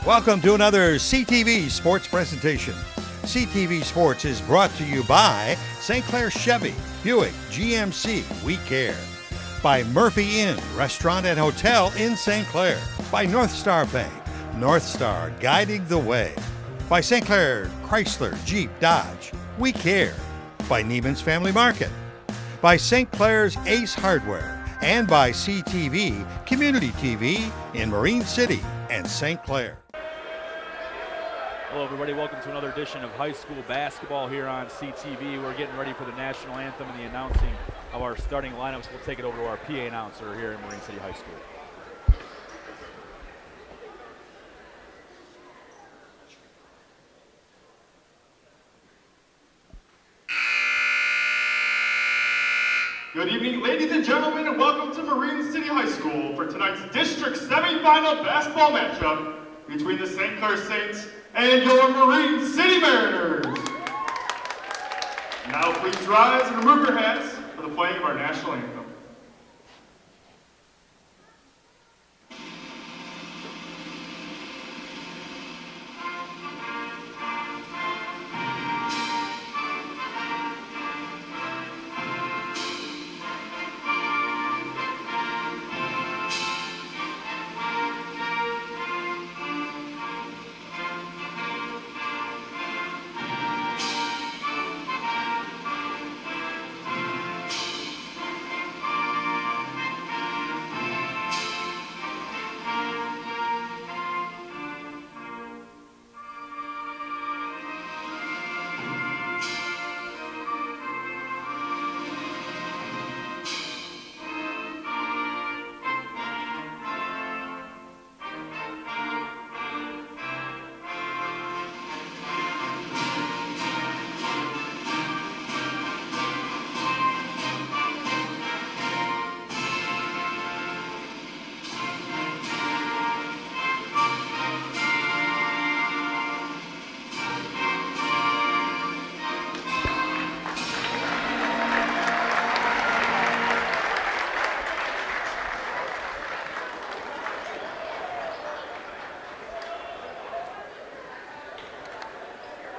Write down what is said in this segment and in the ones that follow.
Welcome to another CTV Sports presentation. CTV Sports is brought to you by St. Clair Chevy, Buick, GMC, We Care. By Murphy Inn, Restaurant and Hotel in St. Clair. By North Star Bank, North Star guiding the way. By St. Clair Chrysler, Jeep, Dodge, We Care. By Neiman's Family Market. By St. Clair's Ace Hardware. And by CTV, Community TV in Marine City and St. Clair. Hello everybody, welcome to another edition of high school basketball here on CTV. We're getting ready for the national anthem and the announcing of our starting lineups. We'll take it over to our PA announcer here in Marine City High School. Good evening, ladies and gentlemen, and welcome to Marine City High School for tonight's district semifinal basketball matchup between the St. Clair Saints and your Marine City Mariners. Now please rise and remove your hats for the playing of our national anthem.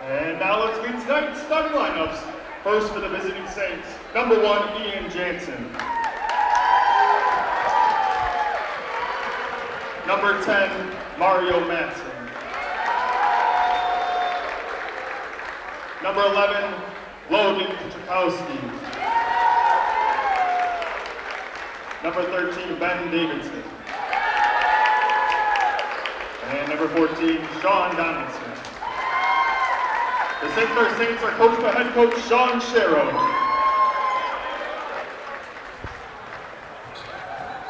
And now let's meet tonight's starting lineups. First for the visiting Saints, number 1, Ian Jansen. Number 10, Mario Matson. Number 11, Logan Kuchakowski. Number 13, Ben Davidson. And number 14, Sean Donaldson. The St. Clair Saints are coached by head coach Sean Sharrow.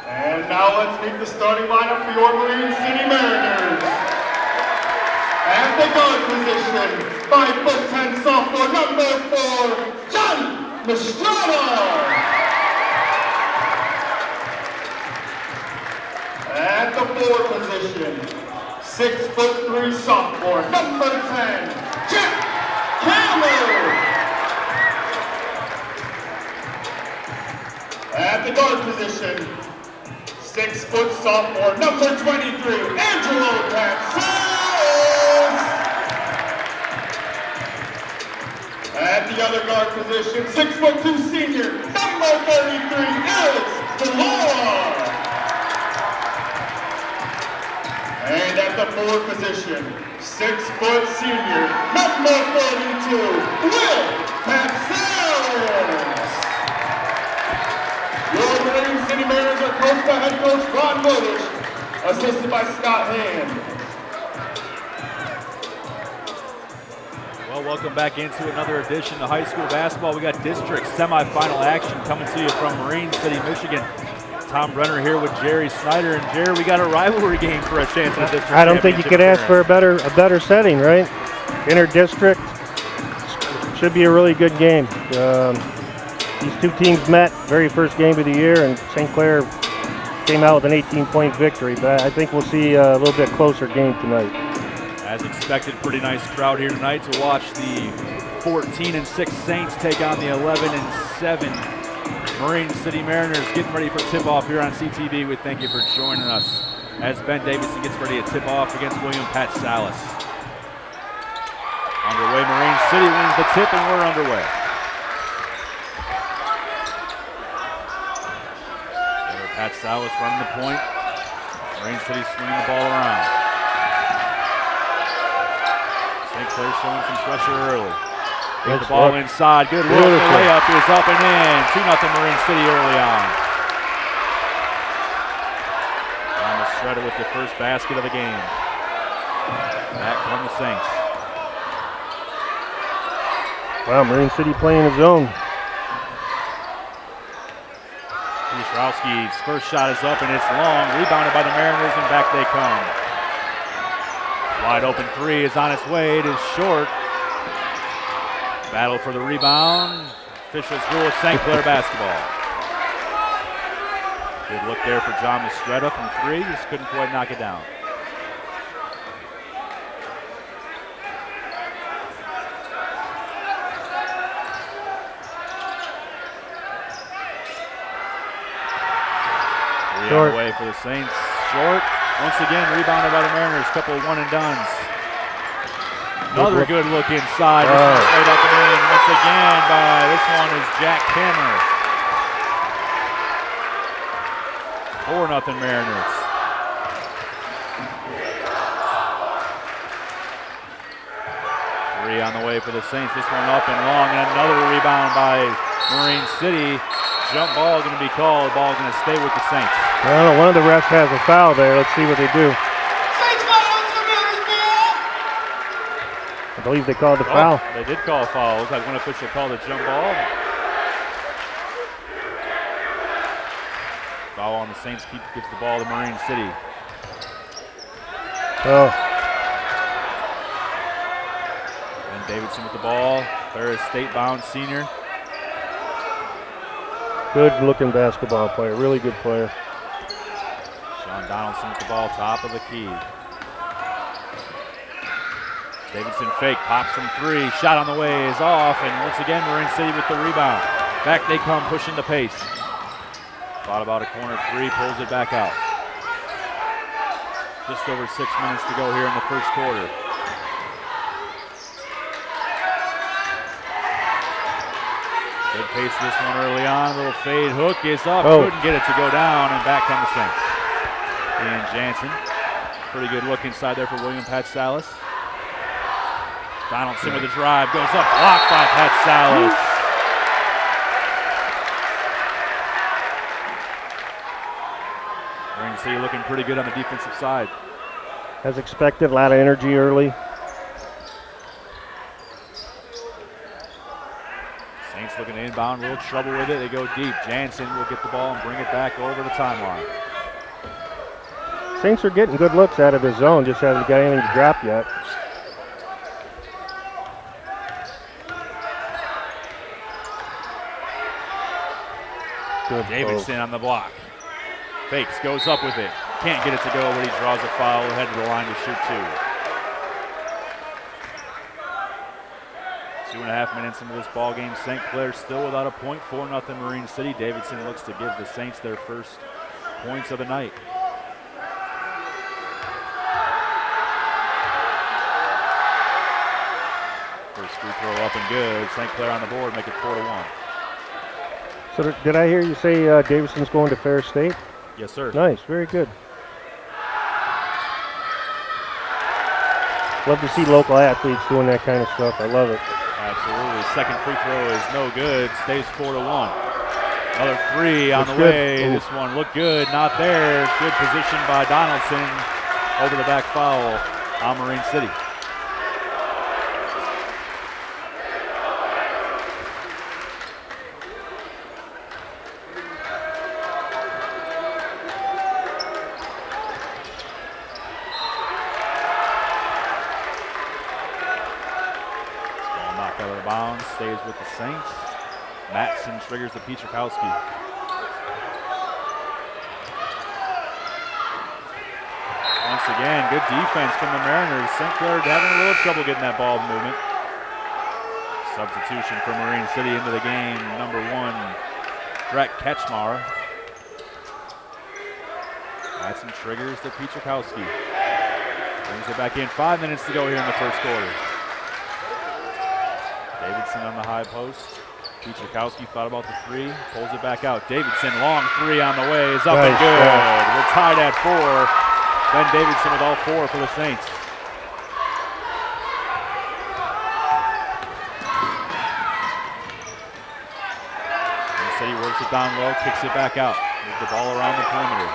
And now let's meet the starting lineup for your Marine City Mariners. At the guard position, 5'10" sophomore, number 4, Johnny Mastrada. At the 4 position, 6'3" sophomore, number 10, Jack Campbell. At the guard position, 6' sophomore, number 23, Angelo Patsos. At the other guard position, 6'2" senior, number 33, Alex Delora. And at the 4 position, 6' senior, number 42, Will Patsos. Your Marine City Mariners are coached by head coach Ron Wodish, assisted by Scott Hand. Well, welcome back into another edition of high school basketball. We got district semifinal action coming to you from Marine City, Michigan. Tom Brenner here with Jerry Snyder, and Jerry, we got a rivalry game for a chance at district. I don't think you could ask for a better setting, right? Inter-district should be a really good game. These two teams met very first game of the year, and St. Clair came out with an 18-point victory. But I think we'll see a little bit closer game tonight. As expected, pretty nice crowd here tonight to watch the 14-6 Saints take on the 11-7 Marine City Mariners. Getting ready for tip-off here on CTV. We thank you for joining us. as Ben Davidson gets ready to tip off against William Pat Salas. Underway, Marine City wins the tip, and we're underway. There, Pat Salas running the point. Marine City swinging the ball around. St. Clair showing some pressure early. Get the ball inside. Good look. The layup is up and in. 2-0 Marine City early on. Thomas Shredder with the first basket of the game. Back from the Saints. Wow, Marine City playing his own. Pietrowski's first shot is up and it's long. Rebounded by the Mariners and back they come. Wide open three is on its way. It is short. Battle for the rebound. Officials rule it St. Clair basketball. Good look there for John Mistretta from three. Just couldn't quite knock it down. Three on the way for the Saints. Short. Once again, rebounded by the Mariners. Couple of one and dones. Another good look inside. This one's straight up and in. Once again by, this one is Jack Hammer. 4-0 Mariners. Three on the way for the Saints. This one up and long. And another rebound by Marine City. Jump ball going to be called. Ball going to stay with the Saints. I don't know, one of the refs has a foul there. Let's see what they do. I believe they called the foul. They did call a foul. Looks like one official called a jump ball. Foul on the Saints. Gets the ball to Marine City. Oh. And Davidson with the ball. Ferris State-bound senior. Good looking basketball player. Really good player. Sean Donaldson with the ball, top of the key. Davidson fake, pops from three. Shot on the way is off, and once again, Marine City with the rebound. Back they come, pushing the pace. Thought about a corner three, pulls it back out. Just over 6 minutes to go here in the first quarter. Good pace this one early on. Little fade hook is up. Couldn't get it to go down, and back come the Saints. Ian Jansen. Pretty good look inside there for William Pat Salas. Donaldson with a drive. Goes up. Blocked by Pat Salas. Marine City looking pretty good on the defensive side. As expected, a lot of energy early. Saints looking to inbound, a little trouble with it. They go deep. Jansen will get the ball and bring it back over the timeline. Saints are getting good looks out of the zone, just haven't got anything to drop yet. Good Davidson on the block. Fakes, goes up with it. Can't get it to go, but he draws a foul, head to the line to shoot two. 2.5 minutes into this ball game. St. Clair still without a point. 4-0 Marine City. Davidson looks to give the Saints their first points of the night. First free throw up and good. St. Clair on the board, make it 4-1. So did I hear you say Davidson's going to Ferris State? Yes, sir. Nice, very good. Love to see local athletes doing that kind of stuff. I love it. Absolutely. Second free throw is no good. Stays 4-1. Another three on the way. This one looked good. Not there. Good position by Donaldson. Over the back foul on Marine City. Stays with the Saints. Matson triggers the Pietrowski. Once again, good defense from the Mariners. St. Clair having a little trouble getting that ball movement. Substitution for Marine City into the game. Number 1, Drek Ketchmar. Madsen triggers to Pietrzakowski. Brings it back in. 5 minutes to go here in the first quarter. Davidson on the high post. Pietrzakowski thought about the three, pulls it back out. Davidson, long three on the way, is up and good. We're tied at 4. Ben Davidson with all 4 for the Saints. He works it down low, kicks it back out. Moves the ball around the perimeter.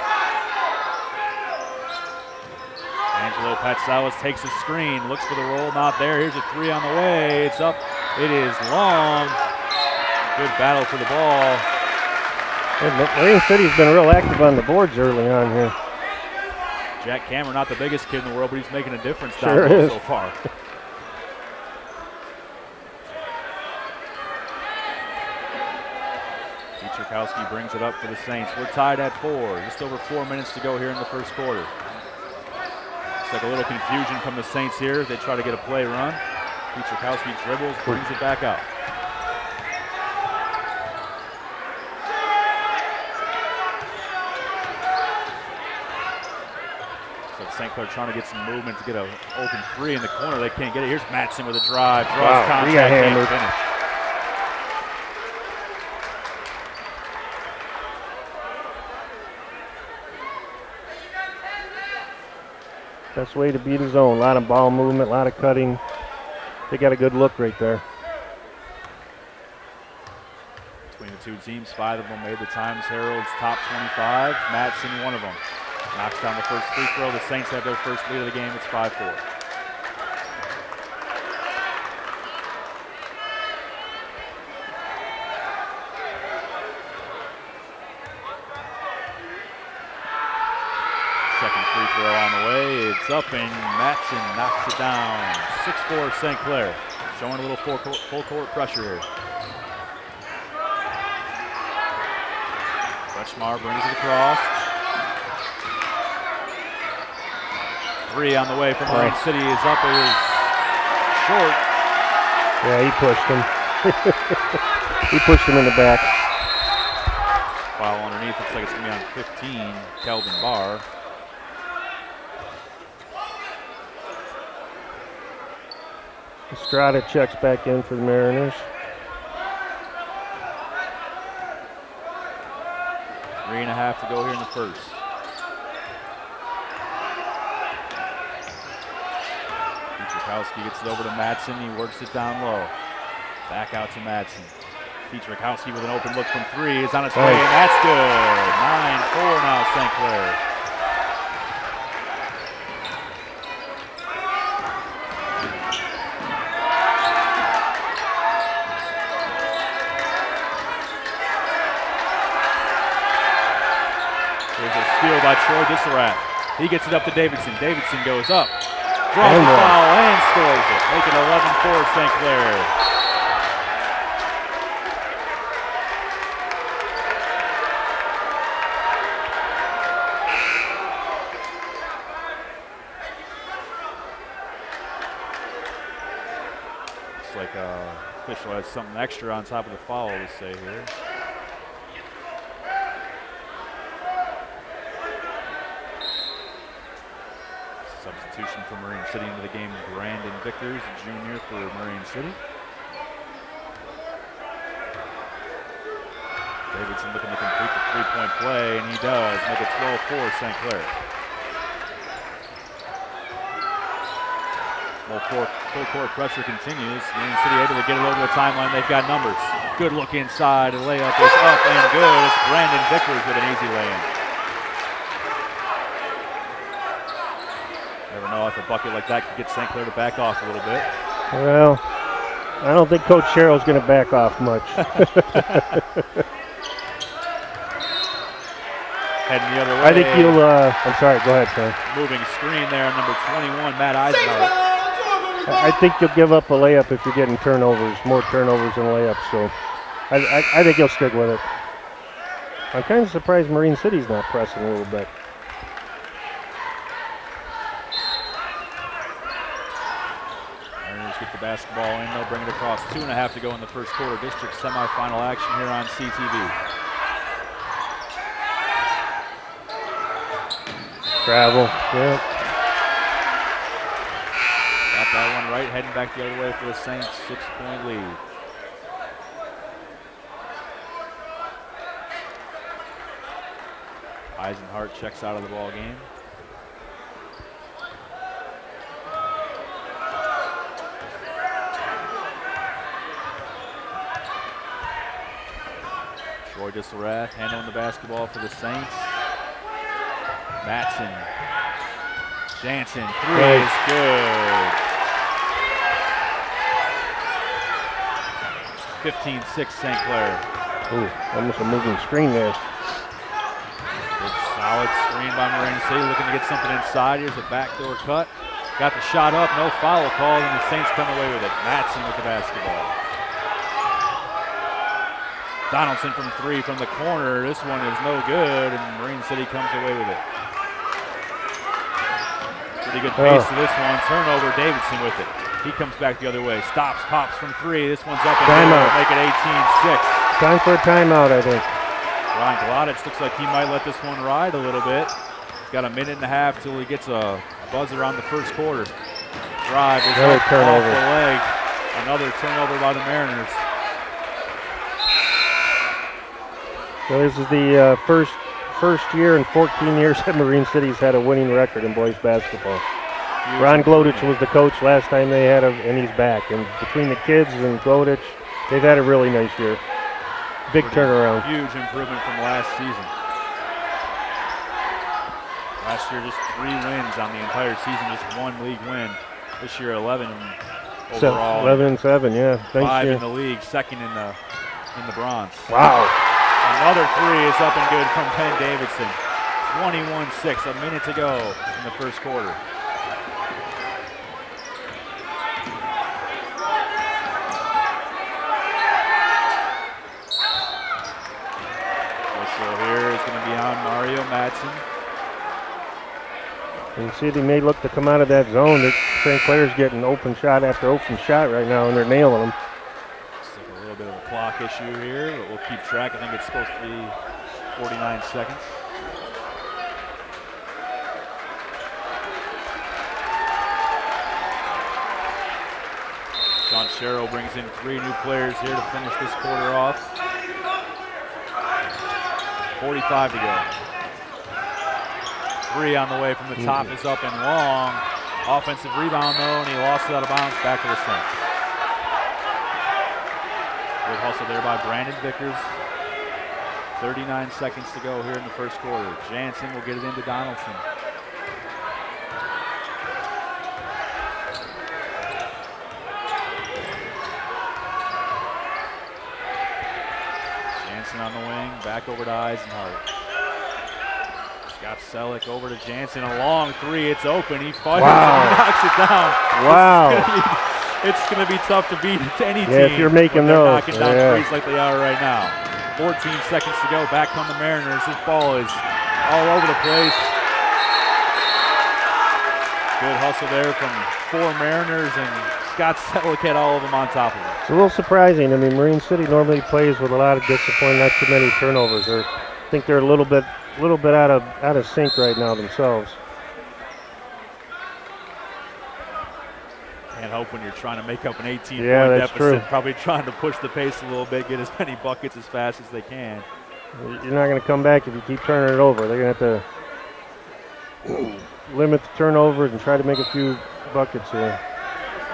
Angelo Patsalis takes a screen, looks for the roll, not there. Here's a three on the way. It's up. It is long. Good battle for the ball. Marine City's been real active on the boards early on here. Jack Cameron, not the biggest kid in the world, but he's making a difference Sure down low is. so far. Pietrzakowski brings it up for the Saints. We're tied at 4. Just over 4 minutes to go here in the first quarter. Looks like a little confusion from the Saints here as they try to get a play run. Pietrzakowski dribbles, brings it back out. St. Clair trying to get some movement to get an open three in the corner. They can't get it. Here's Madsen with a drive. Draws contact, can't finish. Best way to beat his own. A lot of ball movement, a lot of cutting. They got a good look right there. Between the two teams, 5 of them made the Times Herald's top 25. Madsen, one of them. Knocks down the first free throw. The Saints have their first lead of the game. It's 5-4. Second free throw on the way. It's up and Madsen knocks it down. 6-4 St. Clair. Showing a little full court pressure here. Kretschmar brings it across. 3 on the way from Marine City is up. It is short. Yeah, he pushed him. He pushed him in the back. Foul underneath. Looks like it's going to be on 15. Kelvin Barr. Estrada checks back in for the Mariners. 3.5 to go here in the first. Pietrzakowski gets it over to Madsen. He works it down low. Back out to Madsen. Pietrzakowski with an open look from 3 is on its way, and that's good. 9-4 now, St. Clair. There's a steal by Troy Disserath. He gets it up to Davidson. Davidson goes up. Draws the foul and scores it. Make it 11-4 St. Clair. Looks like official has something extra on top of the foul to say here. Substitution for Marine City into the game, Brandon Vickers, a junior for Marine City. Davidson looking to complete the three-point play, and he does. Make it 12-4 St. Clair. Full court pressure continues. Marine City able to get it over the timeline. They've got numbers. Good look inside. A layup is up and good. It's Brandon Vickers with an easy lay-in. Never know if a bucket like that could get St. Clair to back off a little bit. Well, I don't think Coach Sherrill's going to back off much. Heading the other way. I think you'll, I'm sorry, go ahead, Sam. Moving screen there, number 21, Matt Eisenhower. I think you'll give up a layup if you're getting turnovers, more turnovers than layups, so I think he'll stick with it. I'm kind of surprised Marine City's not pressing a little bit. Get the basketball in, they'll bring it across. 2.5 to go in the first quarter. District semifinal action here on CTV. Travel, yeah. Got that one right, heading back the other way for the Saints, 6-point lead. Eisenhart checks out of the ball game. Troy Disselrath handling the basketball for the Saints. Matson. Jansen, 3 is good. 15-6 St. Clair. Ooh, almost a moving screen there. Good solid screen by Marine City, looking to get something inside. Here's a backdoor cut. Got the shot up, no foul called, and the Saints come away with it. Matson with the basketball. Donaldson from 3 from the corner. This one is no good, and Marine City comes away with it. Pretty good pace to this one. Turnover, Davidson with it. He comes back the other way. Stops, pops from 3. This one's up and timeout. Make it 18-6. Time for a timeout, I think. Ryan Glodich looks like he might let this one ride a little bit. Got a minute and a half till he gets a buzzer on the first quarter. Drive is Another up turnover. off the leg. Another turnover by the Mariners. So this is the first year in 14 years that Marine City's had a winning record in boys basketball. Ron Glodich was the coach last time they had him, and he's back. And between the kids and Glodich, they've had a really nice year. Big turnaround. Huge improvement from last season. Last year, just 3 wins on the entire season, just 1 league win. This year, 11 overall. 11-7, yeah. 5 in the league, second in the bronze. Wow. Another 3 is up and good from Penn Davidson. 21-6, a minute to go in the first quarter. Whistle here is going to be on Mario Matson. You see they may look to come out of that zone. That St. Clair's getting open shot after open shot right now, and they're nailing them. Looks like a little bit of a clock issue here, but we'll keep track. I think it's supposed to be 49 seconds. John Sherrill brings in 3 new players here to finish this quarter off. 45 to go. 3 on the way from the top is up and long. Offensive rebound though, and he lost it out of bounds back to the Saints. Good hustle there by Brandon Vickers. 39 seconds to go here in the first quarter. Jansen will get it into Donaldson. Jansen on the wing, back over to Eisenhart. Scott Selleck over to Jansen, a long 3, it's open, he fires and knocks it down. Wow. It's going to be tough to beat any team. Yeah, if you're making when they're those. knocking down threes like they are right now. 14 seconds to go, back come the Mariners. This ball is all over the place. Good hustle there from 4 Mariners, and Scott Selleck had all of them on top of it. It's a little surprising. I mean, Marine City normally plays with a lot of discipline, not too many turnovers. I think they're a little bit out of sync right now themselves. Can't hope when you're trying to make up an 18-point that's deficit. true. Probably trying to push the pace a little bit, get as many buckets as fast as they can. You're not going to come back if you keep turning it over. They're going to have to limit the turnovers and try to make a few buckets here.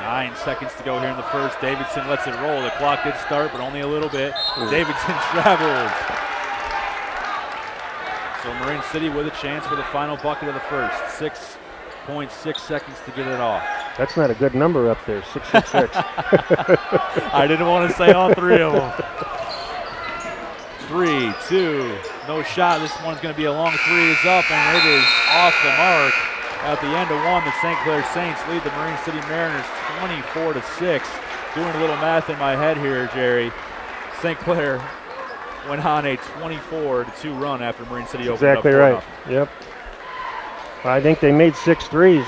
9 seconds to go here in the first. Davidson lets it roll. The clock did start, but only a little bit. Davidson travels. So Marine City with a chance for the final bucket of the first. 6.6 seconds to get it off. That's not a good number up there, 666. I didn't want to say all 3 of them. 3, 2, no shot. This one's going to be a long 3 is up, and it is off the mark. At the end of 1, the St. Clair Saints lead the Marine City Mariners 24-6. Doing a little math in my head here, Jerry. St. Clair went on a 24-2 run after Marine City opened exactly up 4-0. right. Yep. I think they made 6 threes.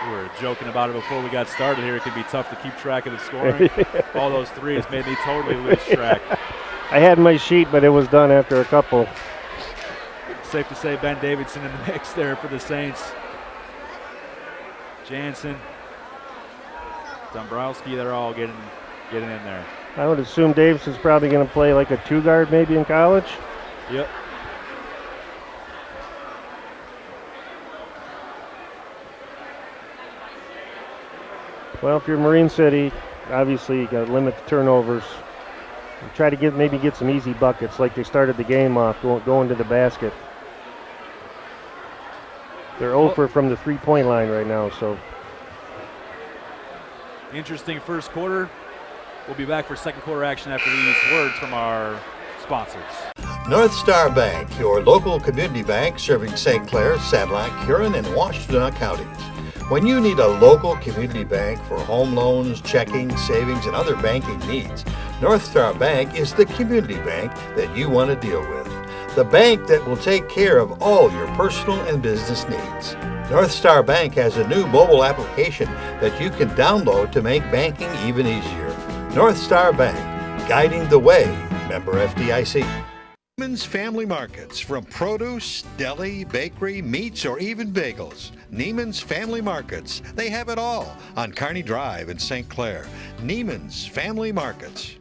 We were joking about it before we got started here. It could be tough to keep track of the scoring. All those threes made me totally lose track. I had my sheet, but it was done after a couple. safe to say Ben Davidson in the mix there for the Saints. Jansen, Dombrowski, they're all getting in there. I would assume Davidson's probably going to play like a 2-guard maybe in college. Yep. Well, if you're Marine City, obviously you got to limit the turnovers. Try to get some easy buckets like they started the game off, going to the basket. They're over from the three-point line right now, so. Interesting first quarter. We'll be back for second quarter action after these words from our sponsors. North Star Bank, your local community bank serving St. Clair, Sanilac, Huron, and Washtenaw counties. When you need a local community bank for home loans, checking, savings, and other banking needs, North Star Bank is the community bank that you want to deal with. The bank that will take care of all your personal and business needs. North Star Bank has a new mobile application that you can download to make banking even easier. North Star Bank, guiding the way. Member FDIC. Neiman's Family Markets, from produce, deli, bakery, meats, or even bagels. Neiman's Family Markets. They have it all on Kearney Drive in St. Clair. Neiman's Family Markets.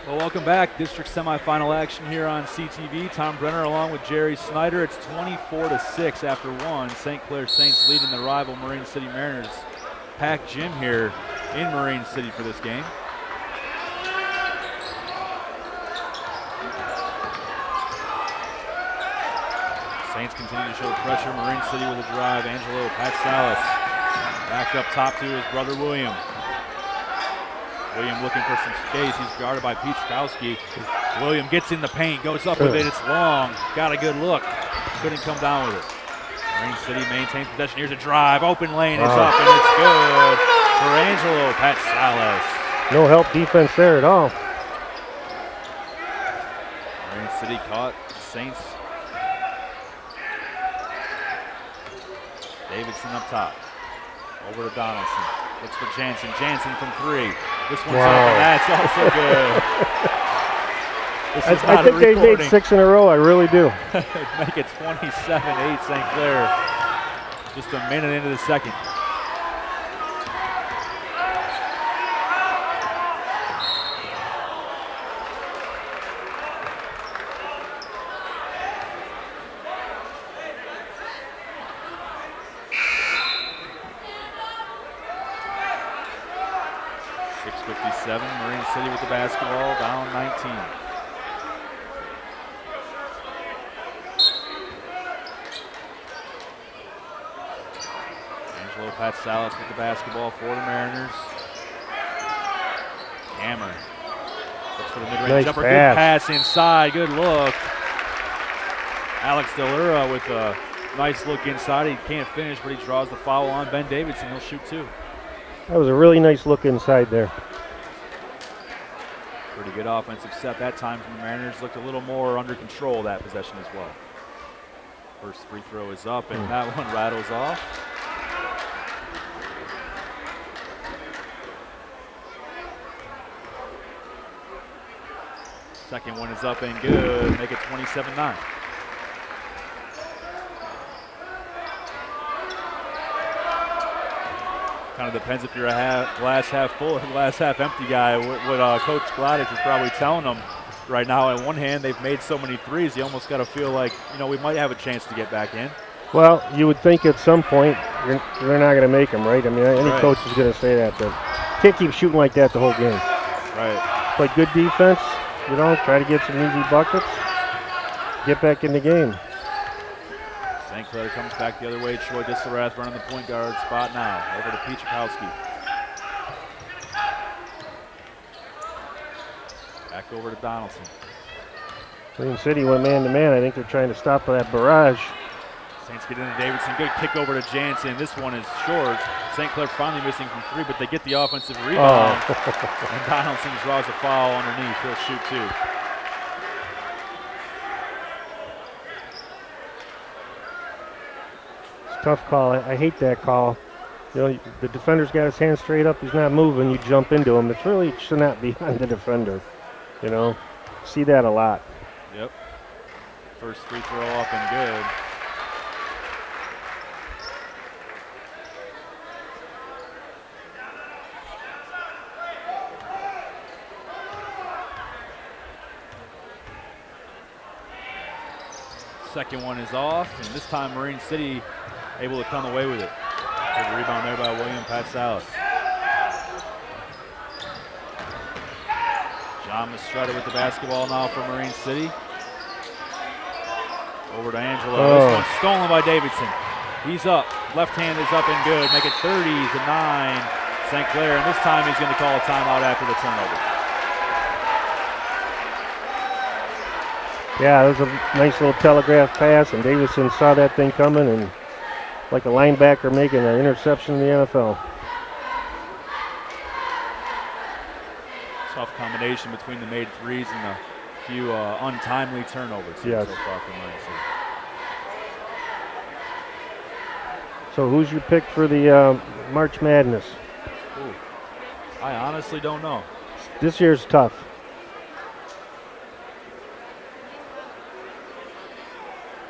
Well, welcome back. District semifinal action here on CTV. Tom Brenner along with Jerry Snyder. It's 24-6 after one. St. Clair Saints leading the rival Marine City Mariners. Packed gym here in Marine City for this game. Saints continue to show pressure. Marine City with a drive. Angelo Patsalis back up top to his brother William. William looking for some space. He's guarded by Piechkowski. William gets in the paint, goes up with it. It's long. Got a good look. Couldn't come down with it. Marine City maintains possession. Here's a drive. Open lane is up, and it's good for Angelo Patsalis. No help defense there at all. Marine City caught the Saints. Davidson up top. Over to Donaldson. Looks for Jansen. Jansen from three. This one's up, and that's also good. I think they made 6 in a row. I really do. Make it 27-8 St. Clair. Just a minute into the second. Marine City with the basketball, down 19. Angelo Patsalis with the basketball for the Mariners. Hammer. Looks for the mid-range nice jumper. Pass. Good pass inside. Good look. Alex Delura with a nice look inside. He can't finish, but he draws the foul on Ben Davidson. He'll shoot two. That was a really nice look inside there. Pretty good offensive set that time from the Mariners. Looked a little more under control that possession as well. First free throw is up, and that one rattles off. Second one is up and good. Make it 27-9. Kind of depends if you're a glass half full or glass half empty guy. What Coach Gladys is probably telling them right now. On one hand, they've made so many threes, you almost got to feel like, we might have a chance to get back in. Well, you would think at some point they're not going to make them, right? I mean, any coach is going to say that, but can't keep shooting like that the whole game. Right. Play good defense, try to get some easy buckets, get back in the game. St. Clair comes back the other way. Troy Disserath running the point guard spot now. Over to Piechkowski. Back over to Donaldson. Marine City went man-to-man. I think they're trying to stop that barrage. Saints get into Davidson. Good kick over to Jansen. This one is short. St. Clair finally missing from three, but they get the offensive rebound. And Donaldson draws a foul underneath. He'll shoot two. Tough call. I hate that call. The defender's got his hand straight up. He's not moving. You jump into him. It really should not be on the defender. See that a lot. First free throw up and good. Second one is off, and this time Marine City able to come away with it. Good rebound there by William Patsalis. John Mastretta with the basketball now for Marine City. Over to Angelo. This one's stolen by Davidson. He's up. Left hand is up and good. Make it 30-9 St. Clair, and this time he's going to call a timeout after the turnover. Yeah, it was a nice little telegraph pass, and Davidson saw that thing coming, and like a linebacker making an interception in the NFL. Tough combination between the made threes and the few untimely turnovers so far from Marine City. So who's your pick for the March Madness? Ooh, I honestly don't know. This year's tough.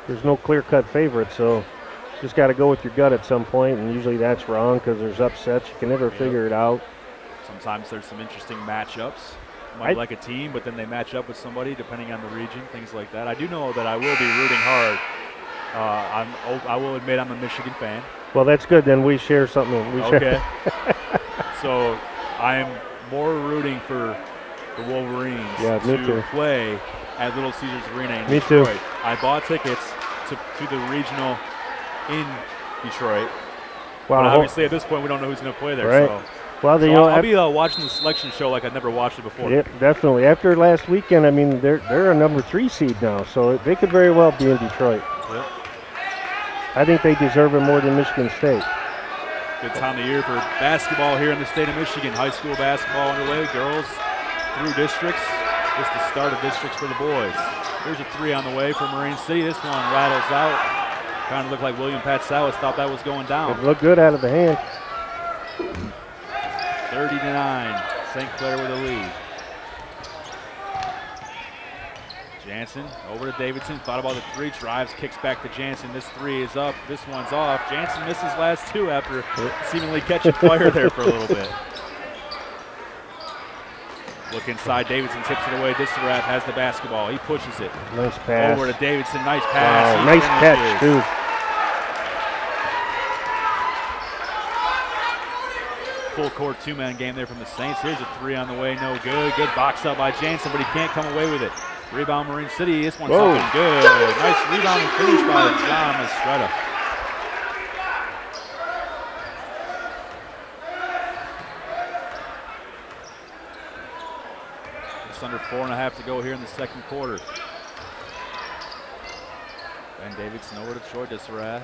There's no clear-cut favorite, so just got to go with your gut at some point, and usually that's wrong because there's upsets. You can never figure it out. Sometimes there's some interesting matchups. You might like a team, but then they match up with somebody depending on the region, things like that. I do know that I will be rooting hard. I will admit I'm a Michigan fan. Well, that's good. Then we share something. Okay. So I'm more rooting for the Wolverines to play at Little Caesars Arena in Detroit. Too. I bought tickets to the regional in Detroit. Wow. But obviously at this point we don't know who's going to play there. Right. So, I'll be watching the selection show like I've never watched it before. Yeah, definitely. After last weekend, I mean, they're a number 3 seed now, so they could very well be in Detroit. Yep. I think they deserve it more than Michigan State. Good time of year for basketball here in the state of Michigan. High school basketball underway. Girls through districts. Just the start of districts for the boys. Here's a three on the way for Marine City. This one rattles out. Kind of looked like William Patsalis thought that was going down. It looked good out of the hand. 30-9. St. Clair with a lead. Jansen over to Davidson. Thought about the three. Drives, kicks back to Jansen. This three is up. This one's off. Jansen misses last two after seemingly catching fire there for a little bit. Look inside. Davidson tips it away. Disserath has the basketball. He pushes it. Nice pass. Over to Davidson. Nice pass. Wow, nice catch, too. Full court two-man game there from the Saints. Here's a three on the way. No good. Good box up by Jansen, but he can't come away with it. Rebound Marine City. This one's up and good. Nice rebound and finish by John Mastretta. Just under 4.5 to go here in the second quarter. Ben Davidson over to Troy Disserath.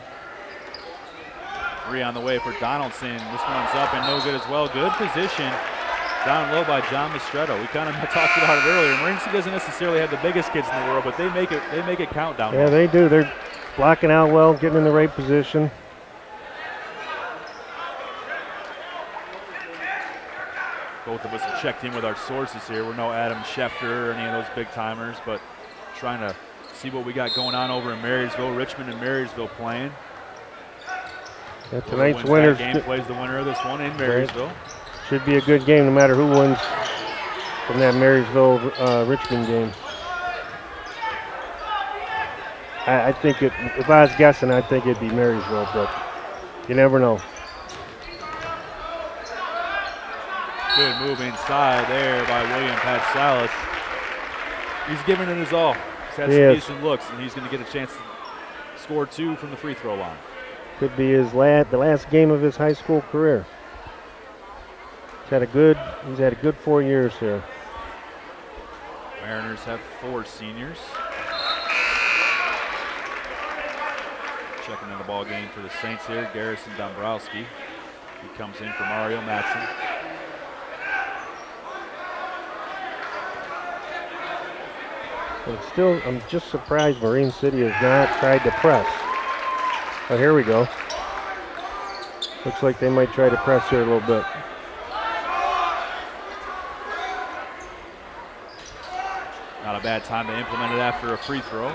Three on the way for Donaldson. This one's up and no good as well. Good position down low by John Mastretta. We kind of talked about it earlier. Marine City doesn't necessarily have the biggest kids in the world, but they make it count down low. Yeah, they do. They're blocking out well, getting in the right position. Both of us have checked in with our sources here. We're no Adam Schefter or any of those big timers, but trying to see what we got going on over in Marysville. Richmond and Marysville playing. Yeah, tonight's winner's game plays the winner of this one in Marysville. Right. Should be a good game no matter who wins from that Marysville Richmond game. I think if I was guessing, I think it'd be Marysville, but you never know. Good move inside there by William Patsalis. He's giving it his all. He's had some decent looks, and he's going to get a chance to score two from the free throw line. Could be the last game of his high school career. He's had a good 4 years here. Mariners have 4 seniors. Checking in the ball game for the Saints here, Garrison Dombrowski. He comes in for Mario Matson. But still, I'm just surprised Marine City has not tried to press. Oh, here we go. Looks like they might try to press here a little bit. Not a bad time to implement it after a free throw.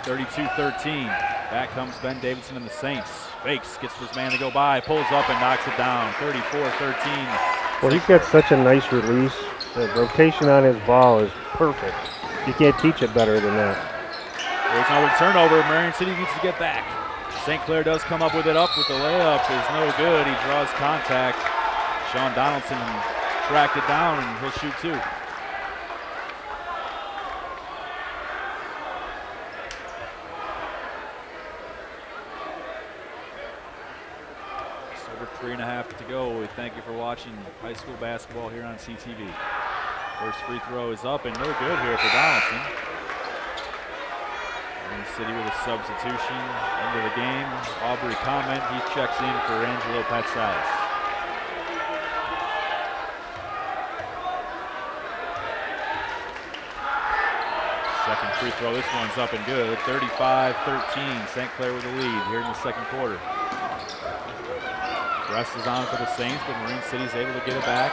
32-13. Back comes Ben Davidson and the Saints. Fakes, gets his man to go by, pulls up and knocks it down. 34-13. Well, he's got such a nice release. The rotation on his ball is perfect. You can't teach it better than that. There's another turnover. Marion City needs to get back. St. Clair does come up with it up with the layup. Is no good. He draws contact. Sean Donaldson tracked it down and he'll shoot two. Just over 3.5 to go. We thank you for watching high school basketball here on CTV. First free throw is up and no good here for Donaldson. Marion City with a substitution into the game. Aubrey Comment, he checks in for Angelo Patsalis. Second free throw, this one's up and good. 35-13, St. Clair with the lead here in the second quarter. Press is on for the Saints, but Marion City's able to get it back.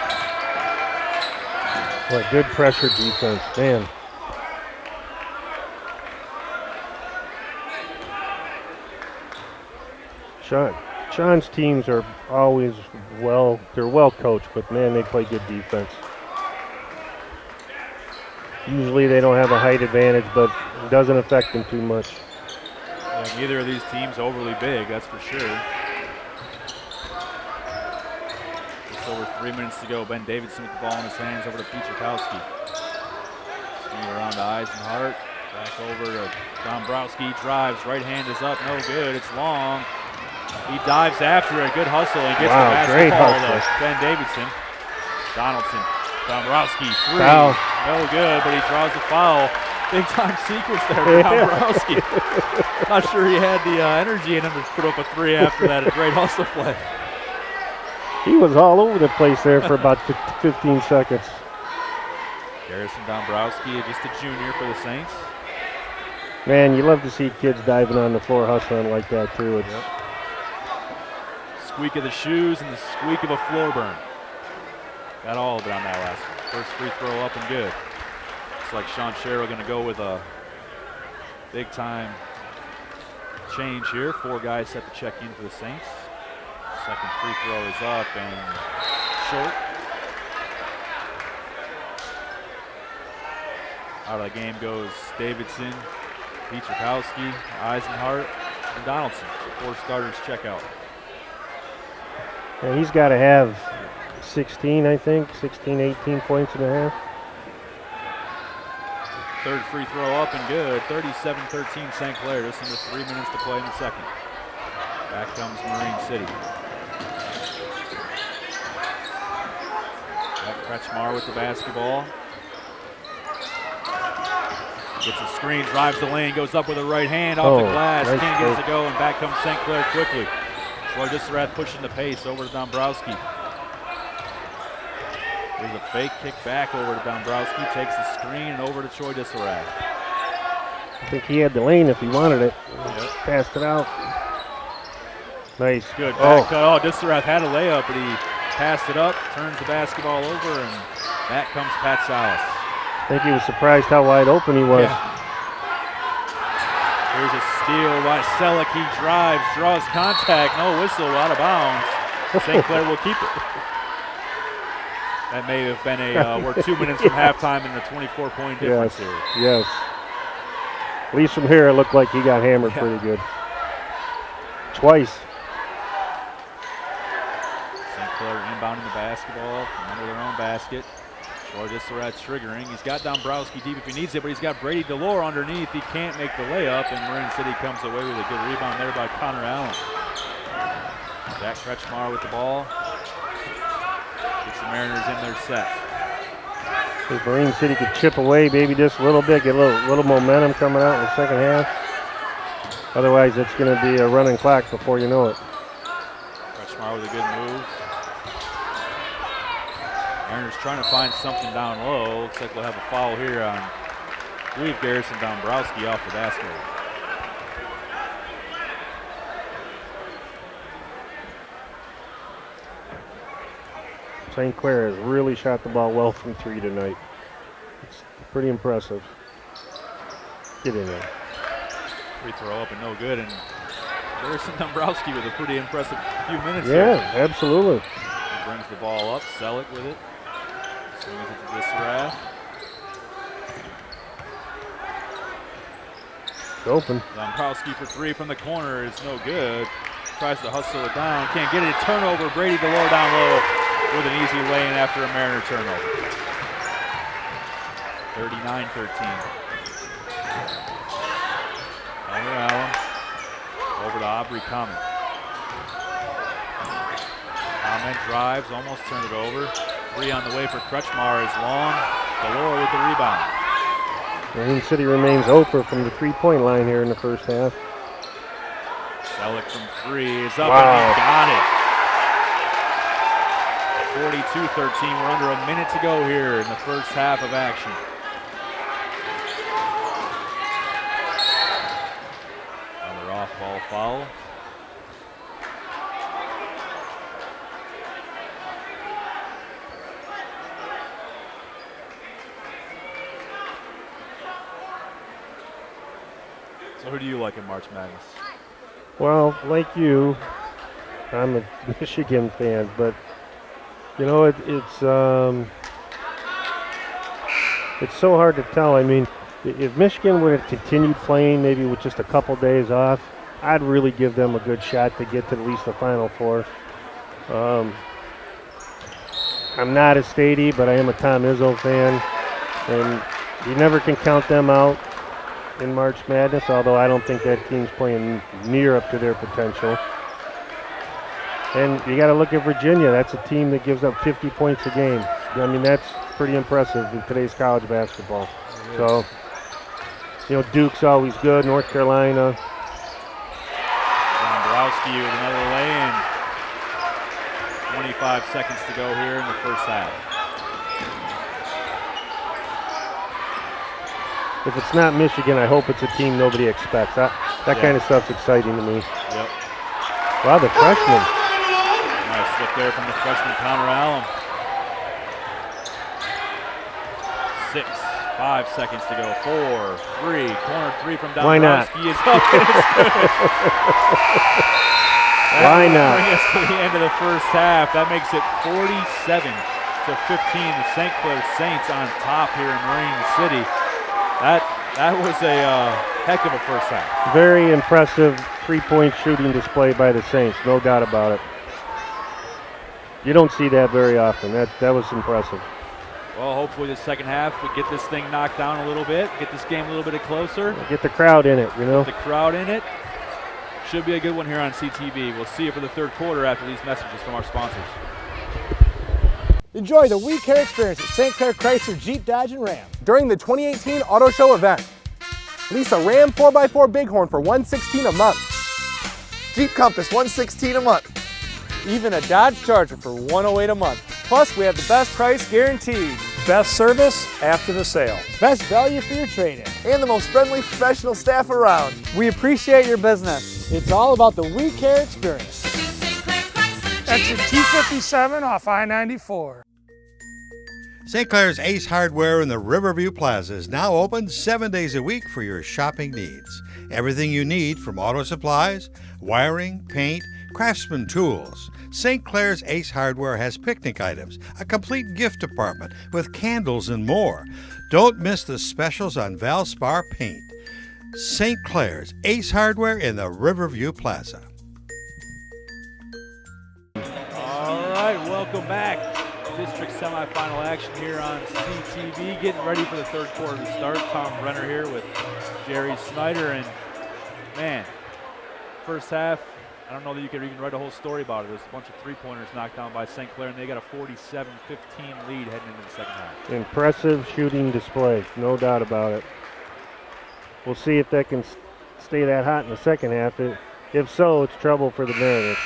What good pressure defense, man. Sean's teams are always they're well coached, but man, they play good defense. Usually they don't have a height advantage, but it doesn't affect them too much. Yeah, neither of these teams overly big, that's for sure. Just over 3 minutes to go. Ben Davidson with the ball in his hands over to Peachakowski. Swing it around to Eisenhart. Back over to Dombrowski. Drives. Right hand is up. No good. It's long. He dives after it. Good hustle and gets the basketball to Ben Davidson. Donaldson. Dombrowski. Three. Foul. No good, but he draws the foul. Big time sequence there for Dombrowski. Not sure he had the energy in him to put up a three after that. A great hustle play. He was all over the place there for about 15 seconds. Garrison Dombrowski, just a junior for the Saints. Man, you love to see kids diving on the floor hustling like that too. It's Squeak of the shoes and the squeak of a floor burn. Got all of it on that last one. First free throw up and good. Looks like Sean Sherrill going to go with a big time change here. 4 guys set to check in for the Saints. Second free throw is up and short. Out of the game goes Davidson, Peachakowski, Eisenhart, and Donaldson. So 4 starters check out. And he's got to have 16, I think, 16, 18 points and a half. Third free throw up and good. 37-13 St. Clair. Just under 3 minutes to play in the second. Back comes Marine City. Kretschmar with the basketball. Gets a screen, drives the lane, goes up with a right hand off the glass. Nice Can't get it to go, and back comes St. Clair quickly. Troy Disserath pushing the pace over to Dombrowski. There's a fake kick back over to Dombrowski, takes the screen and over to Troy Disserath. I think he had the lane if he wanted it. Passed it out. Nice. Good back cut. Oh, Disserath had a layup, but he passed it up, turns the basketball over, and back comes Pat Salas. I think he was surprised how wide open he was. Yeah. Here's a steal by Selleck. He drives, draws contact, no whistle, out of bounds. St. Clair will keep it. That may have been we're 2 minutes from halftime and the 24-point difference here. Yes. At least from here, it looked like he got hammered pretty good. Twice. St. Clair inbounding the basketball from under their own basket. Troy Disserath triggering. He's got Dombrowski deep if he needs it, but he's got Brady Delore underneath. He can't make the layup, and Marine City comes away with a good rebound there by Connor Allen. Jack Kretschmar with the ball. Gets the Mariners in their set. If Marine City could chip away maybe just a little bit, get a little momentum coming out in the second half. Otherwise, it's going to be a running clock before you know it. Kretschmar with a good move. Mariners trying to find something down low. Looks like we'll have a foul here on, I believe, Garrison Dombrowski off the basket. St. Clair has really shot the ball well from 3 tonight. It's pretty impressive. Get in there. Free throw up and no good. And Harrison Dombrowski with a pretty impressive few minutes Yeah, here. absolutely. He brings the ball up, Selleck with it. Swings it to Viscerath. It's open. Dombrowski for three from the corner is no good. Tries to hustle it down, can't get it. Turnover, Brady DeLore down low with an easy lay-in after a Mariner turnover. 39-13. Connor Allen over to Aubrey Common. Common drives, almost turned it over. Three on the way for Kretschmar is long. DeLore with the rebound. Marine City remains open from the three-point line here in the first half. Selleck from three is up Wow. and he got it. 42-13. We're under a minute to go here in the first half of action. Another off-ball foul. So who do you like in March Madness? Well, like you, I'm a Michigan fan, but you know it's so hard to tell. I mean, if Michigan would have continued playing, maybe with just a couple days off, I'd really give them a good shot to get to at least the Final Four. I'm not a Statey, but I am a Tom Izzo fan, and you never can count them out in March Madness, although I don't think that team's playing near up to their potential. And you got to look at Virginia. That's a team that gives up 50 points a game. I mean, that's pretty impressive in today's college basketball. So, you know, Duke's always good, North Carolina. Dombrowski with another lay-in. 25 seconds to go here in the first half. If it's not Michigan, I hope it's a team nobody expects. That kind of stuff's exciting to me. Yep. Wow, the freshman. Nice slip there from the freshman Connor Allen. 5 seconds to go. 4, 3, corner three from Dombrowski. Why not? Is up and it's good. Why not? Bring us to the end of the first half. That makes it 47-15. The St. Clair Saints on top here in Marine City. That was a heck of a first half. Very impressive three-point shooting display by the Saints, no doubt about it. You don't see that very often. That was impressive. Well, hopefully the second half we get this thing knocked down a little bit, get this game a little bit closer. Get the crowd in it, you know. Get the crowd in it. Should be a good one here on CTV. We'll see you for the third quarter after these messages from our sponsors. Enjoy the We Care experience at St. Clair Chrysler Jeep Dodge and Ram during the 2018 Auto Show event. Lease a Ram 4x4 Bighorn for $116 a month. Jeep Compass, $116 a month. Even a Dodge Charger for $108 a month. Plus, we have the best price guaranteed. Best service after the sale. Best value for your trade-in. And the most friendly professional staff around. We appreciate your business. It's all about the We Care experience. Exit 257 off I-94. St. Clair's Ace Hardware in the Riverview Plaza is now open 7 days a week for your shopping needs. Everything you need from auto supplies, wiring, paint, craftsman tools. St. Clair's Ace Hardware has picnic items, a complete gift department with candles and more. Don't miss the specials on Valspar paint. St. Clair's Ace Hardware in the Riverview Plaza. All right, welcome back. District semifinal action here on CTV. Getting ready for the third quarter to start. Tom Brenner here with Jerry Snyder. And man, first half, I don't know that you could even write a whole story about it. There's a bunch of three-pointers knocked down by St. Clair, and they got a 47-15 lead heading into the second half. Impressive shooting display, no doubt about it. We'll see if that can stay that hot in the second half. If so, it's trouble for the Mariners.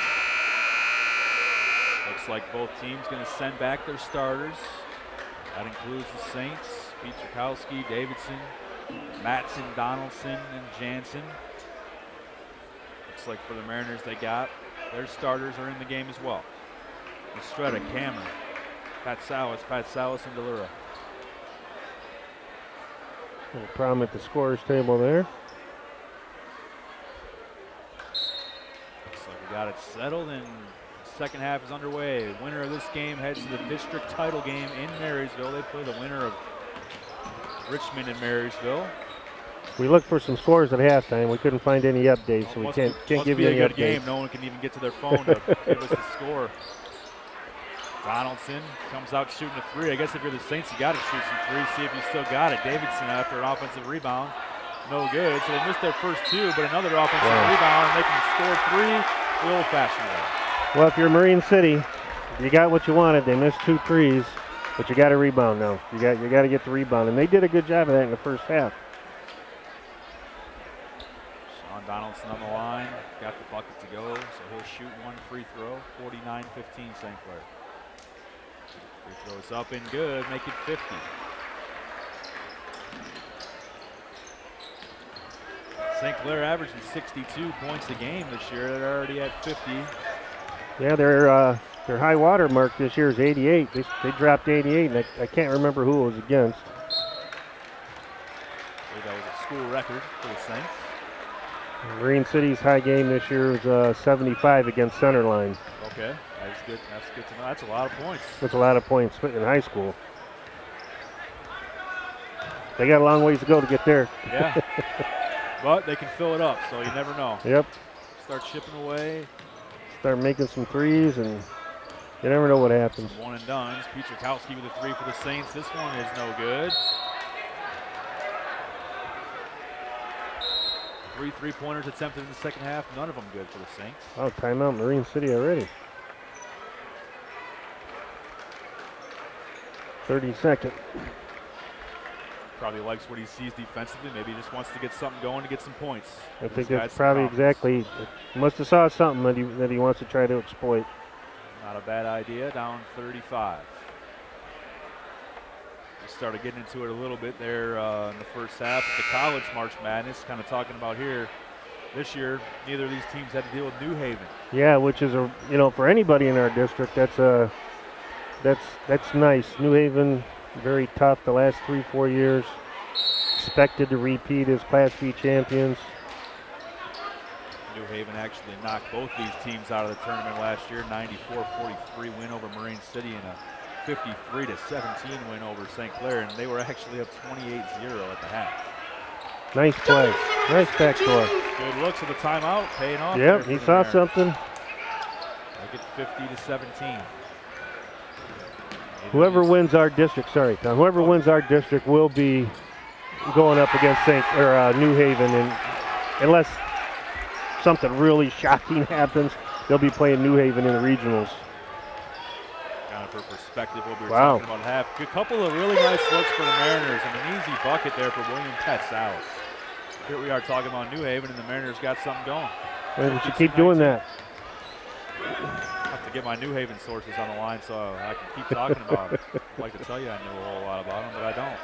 Looks like both teams going to send back their starters. That includes the Saints, Pietrzakowski, Davidson, Matson, Donaldson, and Jansen. Looks like for the Mariners, they got their starters are in the game as well. Estrella, Cameron, Pat Salas, and Delura. No problem at the scorer's table there. We got it settled, and second half is underway. Winner of this game heads to the district title game in Marysville. They play the winner of Richmond and Marysville. We looked for some scores at halftime. We couldn't find any updates, so we can't give you any good updates. Game. No one can even get to their phone to give us the score. Donaldson comes out shooting a three. I guess if you're the Saints, you got to shoot some threes. See if you still got it. Davidson after an offensive rebound, no good. So they missed their first two, but another offensive rebound, and they can score three the old-fashioned way. Well, if you're Marine City, you got what you wanted. They missed 2 threes, but you got to rebound now. You got to get the rebound, and they did a good job of that in the first half. Sean Donaldson on the line, got the bucket to go, so he'll shoot one free throw. 49-15 St. Clair. Free throws up and good, make it 50. St. Clair averaging 62 points a game this year. They're already at 50. Yeah, their high water mark this year is 88. They dropped 88, and I can't remember who it was against. I believe that was a school record for the Saints. Marine City's high game this year was 75 against Centerline. Okay, that's good. That's good to know. That's a lot of points. That's a lot of points in high school. They got a long ways to go to get there. Yeah, but they can fill it up, so you never know. Yep. Start chipping away. Start making some threes, and you never know what happens. One and done. Pietrkowski with a three for the Saints. This one is no good. 3 3-pointers attempted in the second half. None of them good for the Saints. Oh, timeout Marine City already. 32nd. Probably likes what he sees defensively. Maybe he just wants to get something going to get some points. I think that's probably exactly. He must have saw something that he wants to try to exploit. Not a bad idea. Down 35. We started getting into it a little bit there in the first half. But the college March Madness, kind of talking about here. This year, neither of these teams had to deal with New Haven. Yeah, which is for anybody in our district, that's nice. New Haven, very tough the last 3-4 years. Expected to repeat as Class B champions. New Haven actually knocked both these teams out of the tournament last year. 94-43 win over Marine City and a 53-17 win over St. Clair, and they were actually up 28-0 at the half. Nice play. Nice backdoor. Good looks at the timeout, paying off. Yep, he saw something. Make it 50-17. Whoever wins our district, sorry, Tom, whoever wins our district will be going up against New Haven, and unless something really shocking happens, they'll be playing New Haven in the regionals. Kind of for perspective, what we were talking about half. A couple of really nice looks for the Mariners, and an easy bucket there for William Petsalis. Here we are talking about New Haven, and the Mariners got something going. Well, we should keep doing that. I have to get my New Haven sources on the line so I can keep talking about it. I'd like to tell you I know a whole lot about them, but I don't.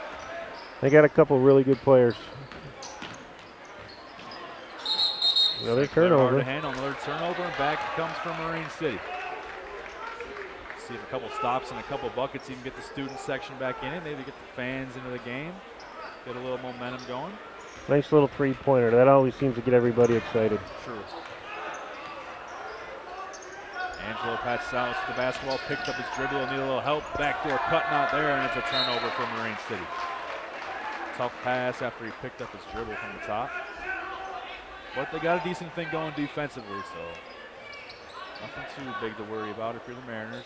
They got a couple really good players. Another turnover. Hard to handle, another turnover, and back comes from Marine City. See if a couple stops and a couple buckets, you can get the student section back in it, maybe get the fans into the game, get a little momentum going. Nice little three-pointer. That always seems to get everybody excited. True. Angelo Patsalis with the basketball, picked up his dribble and need a little help. Backdoor cut not there, and it's a turnover for Marine City. Tough pass after he picked up his dribble from the top. But they got a decent thing going defensively, so nothing too big to worry about if you're the Mariners.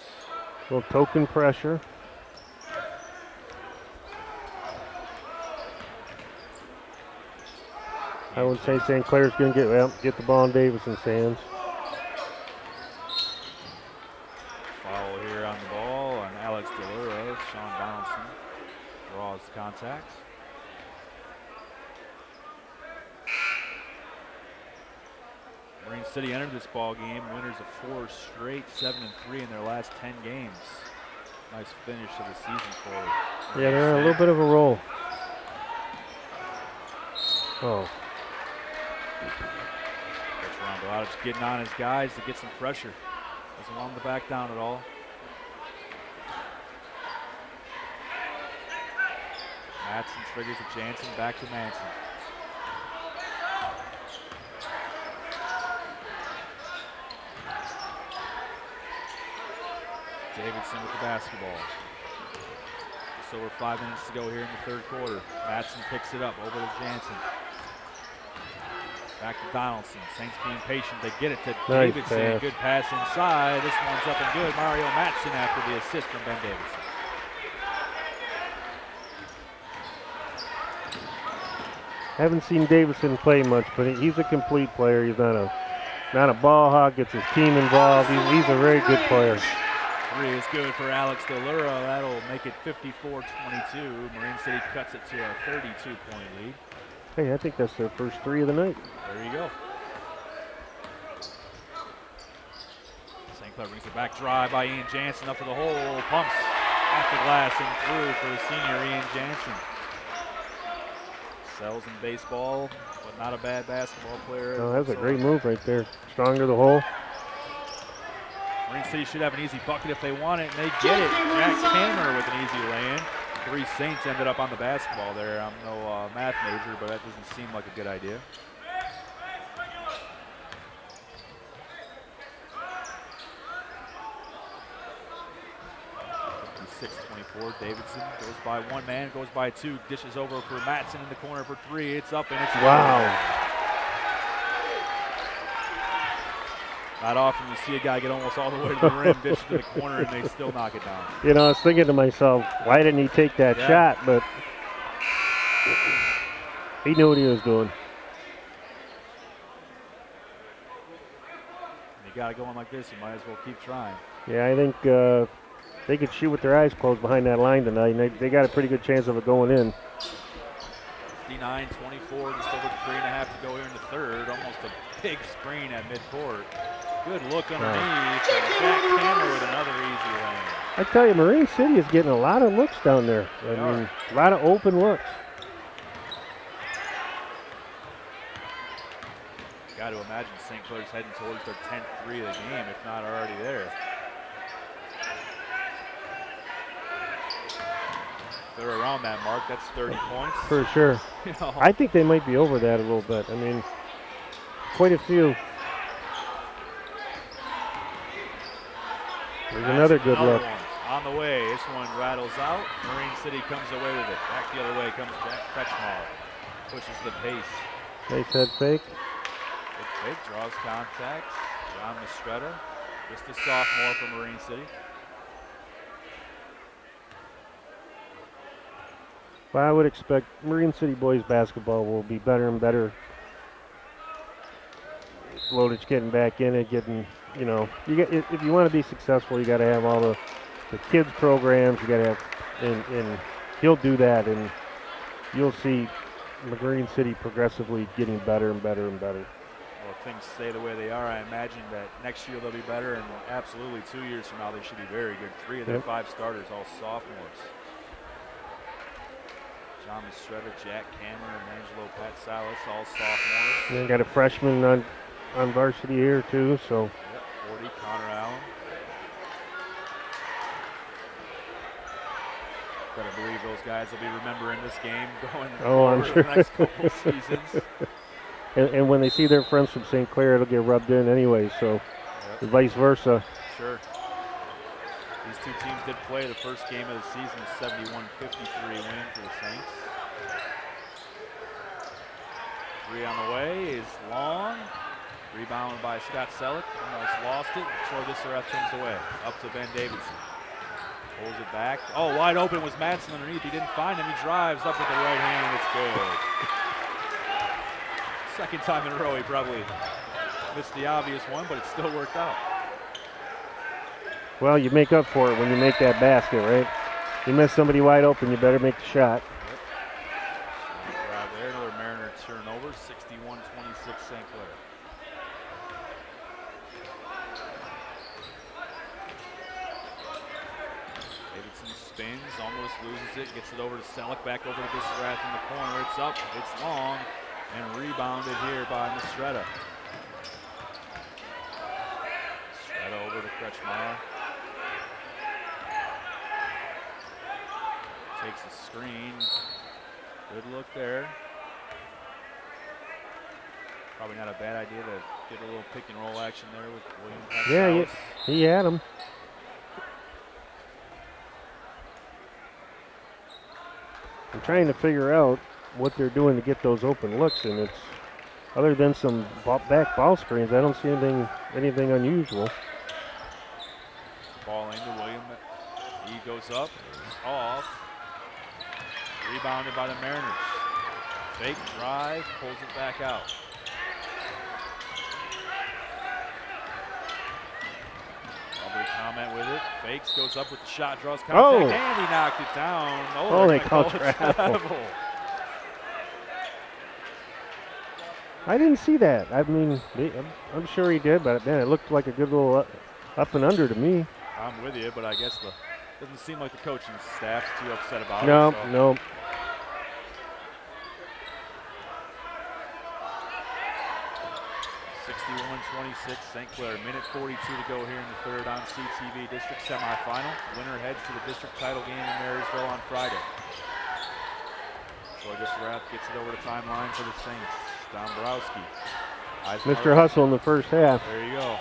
A little token pressure. I would say St. Clair's going to get the ball in Davison's hands. Foul here on the ball on Alex DeLuro. Sean Donaldson draws contact. Marine City entered this ball game winners of 4 straight, 7-3 in their last 10 games. Nice finish to the season for them. Yeah, they're in a little bit of a roll. Oh. Coach Rondolowicz getting on his guys to get some pressure. Doesn't want them to back down at all. Madsen triggers to Jansen, back to Manson. Davidson with the basketball. Just over 5 minutes to go here in the third quarter. Madsen picks it up over to Jansen. Back to Donaldson. Saints being patient. They get it to Nice Davidson. pass. Good pass inside. This one's up and good. Mario Madsen after the assist from Ben Davidson. Haven't seen Davidson play much, but he's a complete player. He's not a ball hog. Gets his team involved. He's a very good player. Three is good for Alex DeLuro. That'll make it 54-22. Marine City cuts it to a 32-point lead. Hey, I think that's their first three of the night. There you go. St. Clair brings it back. Drive by Ian Jansen up to the hole. Pumps off the glass and through for the senior Ian Jansen. Sells in baseball, but not a bad basketball player. Oh, that's a great move right there. Stronger the hole. Marine City should have an easy bucket if they want it, and they get it. Jack Cameron with an easy lay-in. 3 Saints ended up on the basketball there. I'm no math major, but that doesn't seem like a good idea. Davidson goes by one man, goes by two, dishes over for Madsen in the corner for 3. It's up and it's wow. Not often you see a guy get almost all the way to the rim, dish to the corner, and they still knock it down. You know, I was thinking to myself, why didn't he take that shot? But he knew what he was doing. You got it going like this, you might as well keep trying. Yeah, I think they could shoot with their eyes closed behind that line tonight, and they got a pretty good chance of it going in. 59-24, just over 3.5 to go here in the third. Almost a big screen at midcourt. Good look underneath. Jack Cameron with another easy lane. I tell you, Marine City is getting a lot of looks down there. I mean, a lot of open looks. Got to imagine St. Clair's heading towards their 10th 3 of the game, if not already there. They're around that mark. That's 30 points. For sure. You know. I think they might be over that a little bit. I mean, quite a few. There's another good look. On the way. This one rattles out. Marine City comes away with it. Back the other way comes Jack Kretschmar. Pushes the pace. Nice head fake. Good fake. Draws contact. John Mistretta. Just a sophomore for Marine City. Well, I would expect Marine City boys basketball will be better and better. Lodich getting back in it, getting, you know, if you want to be successful, you got to have all the kids programs. You got to have, and he'll do that, and you'll see Marine City progressively getting better and better and better. Well, if things stay the way they are, I imagine that next year they'll be better, and absolutely 2 years from now they should be very good. 3 of their 5 starters, all sophomores. John Mistretta, Jack Cameron, and Angelo Patsalis, all sophomores. And they got a freshman on varsity here too, so. Yep, 40, Connor Allen. Gotta believe those guys will be remembering this game going I'm forward sure. the next couple seasons. And when they see their friends from St. Clair, it'll get rubbed in anyway, so vice versa. Sure. These two teams did play the first game of the season, 71-53 win for the Saints. 3 on the way is long. Rebounded by Scott Selleck. Almost lost it. Troy Vissereth comes away. Up to Ben Davidson. Pulls it back. Oh, wide open was Madsen underneath. He didn't find him. He drives up with the right hand. It's good. Second time in a row he probably missed the obvious one, but it still worked out. Well, you make up for it when you make that basket, right? You miss somebody wide open, you better make the shot. Yep. Drive there, another Mariner turnover, 61-26 St. Clair. Davidson spins, almost loses it, gets it over to Selleck, back over to Vissereth in the corner. It's up, it's long, and rebounded here by Mistretta. Mistretta over to Kretschmar. Takes a screen. Good look there. Probably not a bad idea to get a little pick and roll action there with William Patsalis. Yeah, he had him. I'm trying to figure out what they're doing to get those open looks, and it's other than some back ball screens, I don't see anything unusual. Ball into William. He goes up, off. Rebounded by the Mariners. Fake drive, pulls it back out. Aubrey comment with it. Fakes, goes up with the shot, draws contact, and he knocked it down. Oh, they called travel. I didn't see that. I mean, I'm sure he did, but man, it looked like a good little up and under to me. I'm with you, but I guess doesn't seem like the coaching staff's too upset about it. No. 61-26, St. Clair. Minute 42 to go here in the third on CTV District Semifinal. Winner heads to the district title game in Marysville on Friday. So I guess Rath gets it over the timeline for the Saints. Dombrowski. Mr. Hustle in the first half. There you go.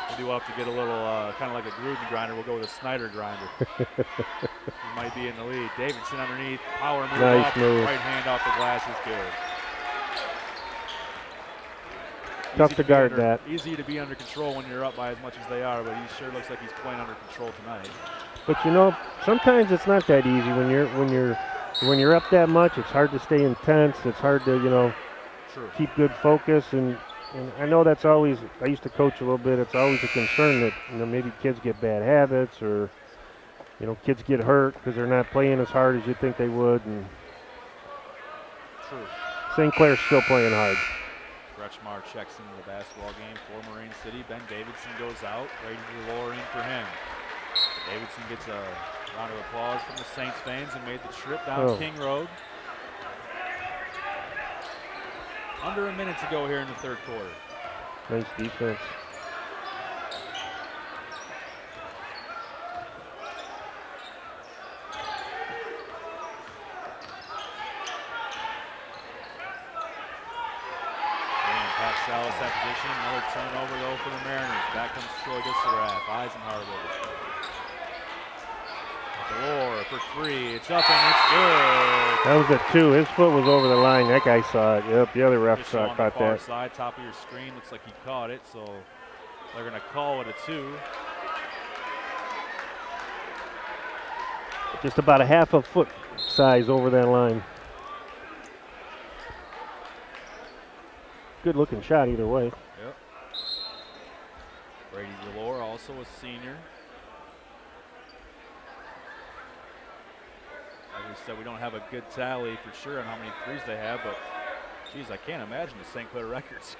Maybe we'll have to get a little, kind of like a Gruden grinder. We'll go with a Snyder grinder. He might be in the lead. Davidson underneath. Power move nice up. move. Right hand off the glass is good. Tough to guard that. Easy to be under control when you're up by as much as they are, but he sure looks like he's playing under control tonight. But you know, sometimes it's not that easy when you're up that much. It's hard to stay intense. It's hard to keep good focus, and I know that's always. I used to coach a little bit. It's always a concern that maybe kids get bad habits or kids get hurt because they're not playing as hard as you think they would. And True. St. Clair's still playing hard. Kretschmar checks into the basketball game for Marine City. Ben Davidson goes out. Brady DeLore in for him. Davidson gets a round of applause from the Saints fans and made the trip down King Road. Under a minute to go here in the third quarter. Nice defense. Salas at position. Another turnover though for the Mariners. Back comes Troy Gisserath. Eisenhardt. Delore for three. It's up and it's good. That was a two. His foot was over the line. That guy saw it. Yep, the other ref caught that. Far side, top of your screen. Looks like he caught it, so they're going to call it a two. Just about a half a foot size over that line. Good looking shot either way. Yep. Brady Delore, also a senior. Like we said, we don't have a good tally for sure on how many threes they have, but geez, I can't imagine the St. Clair record's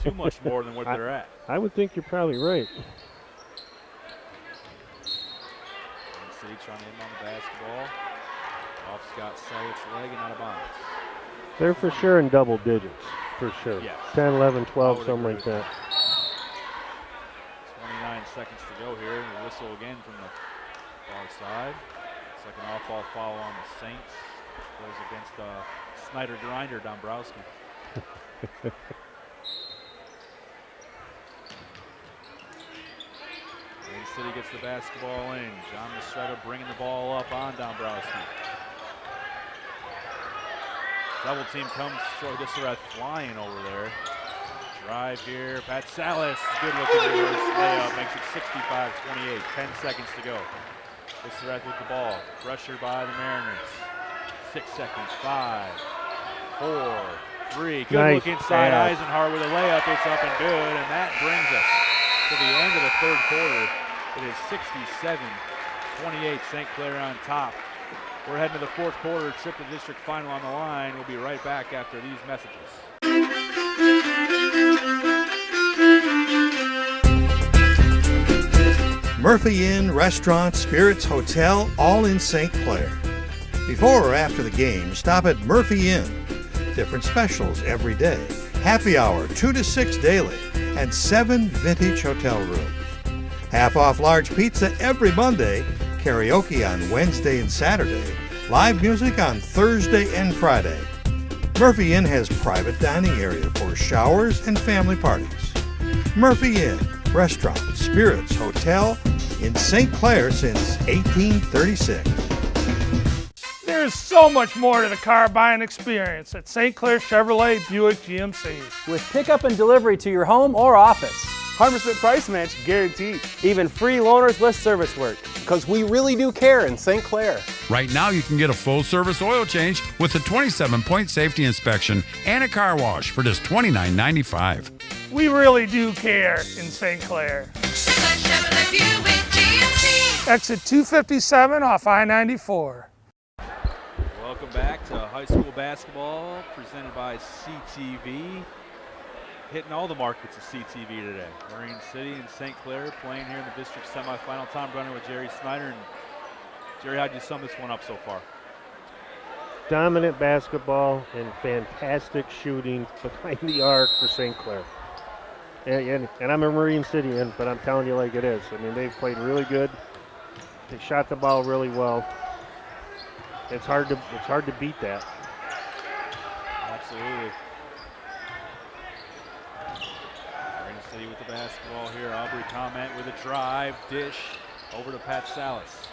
too much more than what they're at. I would think you're probably right. City trying to hit on the basketball. Off Scott Sellett's leg and out of bounds. They're for sure in double digits. For sure. Yes. 10, 11, 12, something like that. 29 seconds to go here. The whistle again from the far side. It's like an off-ball foul on the Saints. Goes against Snyder grinder, Dombrowski. Maine City gets the basketball in. John Mastretta bringing the ball up on Dombrowski. Double team comes. Troy Gisserath flying over there. Drive here. Pat Salas. Good looking reverse layup. Makes it 65-28. 10 seconds to go. Gisserath with the ball. Pressure by the Mariners. 6 seconds. 5, 4, 3. Good nice look inside. pass. Eisenhardt with a layup. It's up and good. And that brings us to the end of the third quarter. It is 67-28. St. Clair on top. We're heading to the fourth quarter. Trip to district final on the line. We'll be right back after these messages. Murphy Inn, Restaurant, Spirits Hotel, all in St. Clair. Before or after the game, stop at Murphy Inn. Different specials every day. Happy hour 2 to 6 daily and 7 vintage hotel rooms. Half off large pizza every Monday. Karaoke on Wednesday and Saturday. Live music on Thursday and Friday. Murphy Inn has private dining area for showers and family parties. Murphy Inn, Restaurant, Spirits Hotel in St. Clair since 1836. There's so much more to the car buying experience at St. Clair Chevrolet Buick GMC. With pickup and delivery to your home or office. 100% price match guaranteed. Even free loaners with service work. Because we really do care in St. Clair. Right now, you can get a full-service oil change with a 27-point safety inspection and a car wash for just $29.95. We really do care in St. Clair. Exit 257 off I-94. Welcome back to high school basketball presented by CTV. Hitting all the markets of CTV today. Marine City and St. Clair playing here in the district semifinal. Tom Brenner with Jerry Snyder. And Jerry, how'd you sum this one up so far? Dominant basketball and fantastic shooting behind the arc for St. Clair. And I'm a Marine City, but I'm telling you like it is. I mean, they've played really good. They shot the ball really well. It's hard to beat that. Absolutely. Marine City with the basketball here. Aubrey Comment with a drive, dish over to Pat Salas.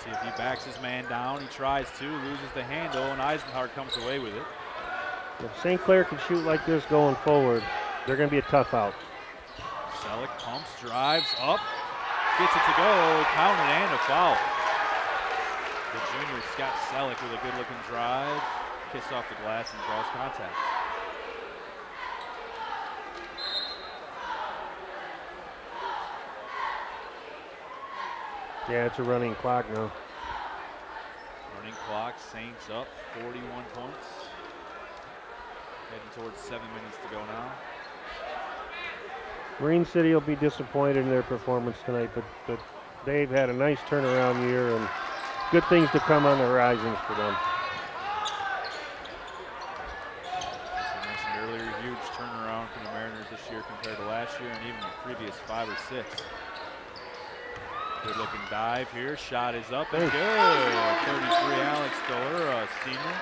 See if he backs his man down. He tries to, loses the handle, and Eisenhardt comes away with it. If St. Clair can shoot like this going forward, they're going to be a tough out. Selleck pumps, drives up, gets it to go, counted and a foul. The junior Scott Selleck with a good-looking drive, kiss off the glass and draws contact. Yeah, it's a running clock now. Running clock, Saints up 41 points. Heading towards 7 minutes to go now. Marine City will be disappointed in their performance tonight, but they've had a nice turnaround year and good things to come on the horizons for them. As I mentioned earlier, huge turnaround for the Mariners this year compared to last year and even the previous 5 or 6. Good looking dive here, shot is up and good. 33 Alex Dolera, senior.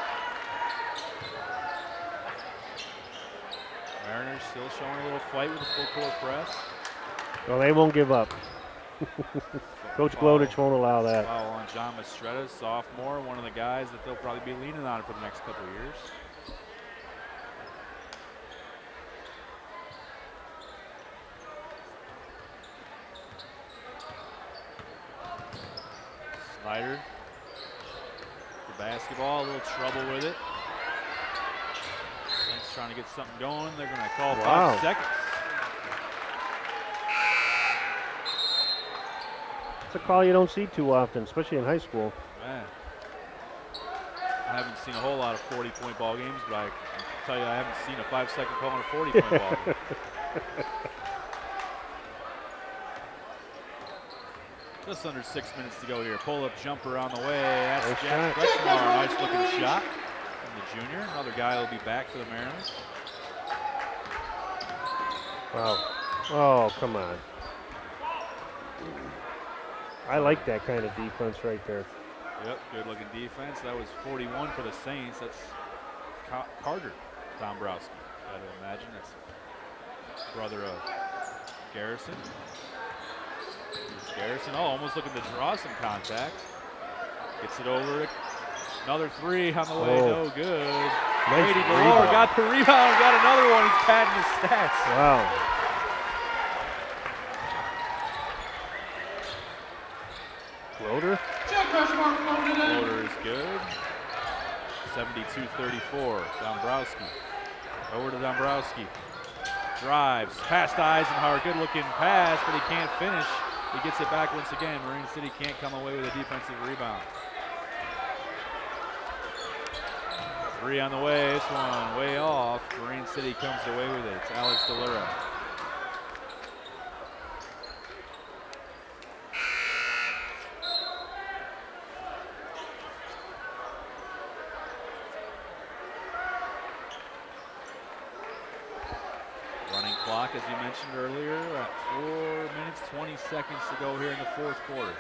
Mariners still showing a little fight with the full court press. Well, they won't give up. Coach Glodich won't allow that. Foul on John Mastretta, sophomore, one of the guys that they'll probably be leaning on for the next couple of years. Snyder, the basketball, a little trouble with it. Saints trying to get something going. They're going to call 5 seconds. It's a call you don't see too often, especially in high school. Man, I haven't seen a whole lot of 40-point ball games, but I can tell you I haven't seen a 5-second call on a 40-point ball game. Just under 6 minutes to go here. Pull-up jumper on the way. That's nice Jack Kretschmar. Nice-looking shot from the junior. Another guy will be back for the Mariners. Wow. Oh, come on. I like that kind of defense right there. Yep, good-looking defense. That was 41 for the Saints. That's Carter Dombrowski. Got to imagine that's brother of Garrison. Here's Garrison, almost looking to draw some contact. Gets it over. Another three on the way, no good. Nice Brady Delore got the rebound, got another one. He's padding his stats. Wow. Floater? Floater is good. 72-34. Dombrowski. Over to Dombrowski. Drives. Past Eisenhower. Good looking pass, but he can't finish. He gets it back once again. Marine City can't come away with a defensive rebound. Three on the way. This one way off. Marine City comes away with it. It's Alex Delera. Running clock, as you mentioned earlier, at 4 minutes, 20 seconds to go here in the fourth quarter.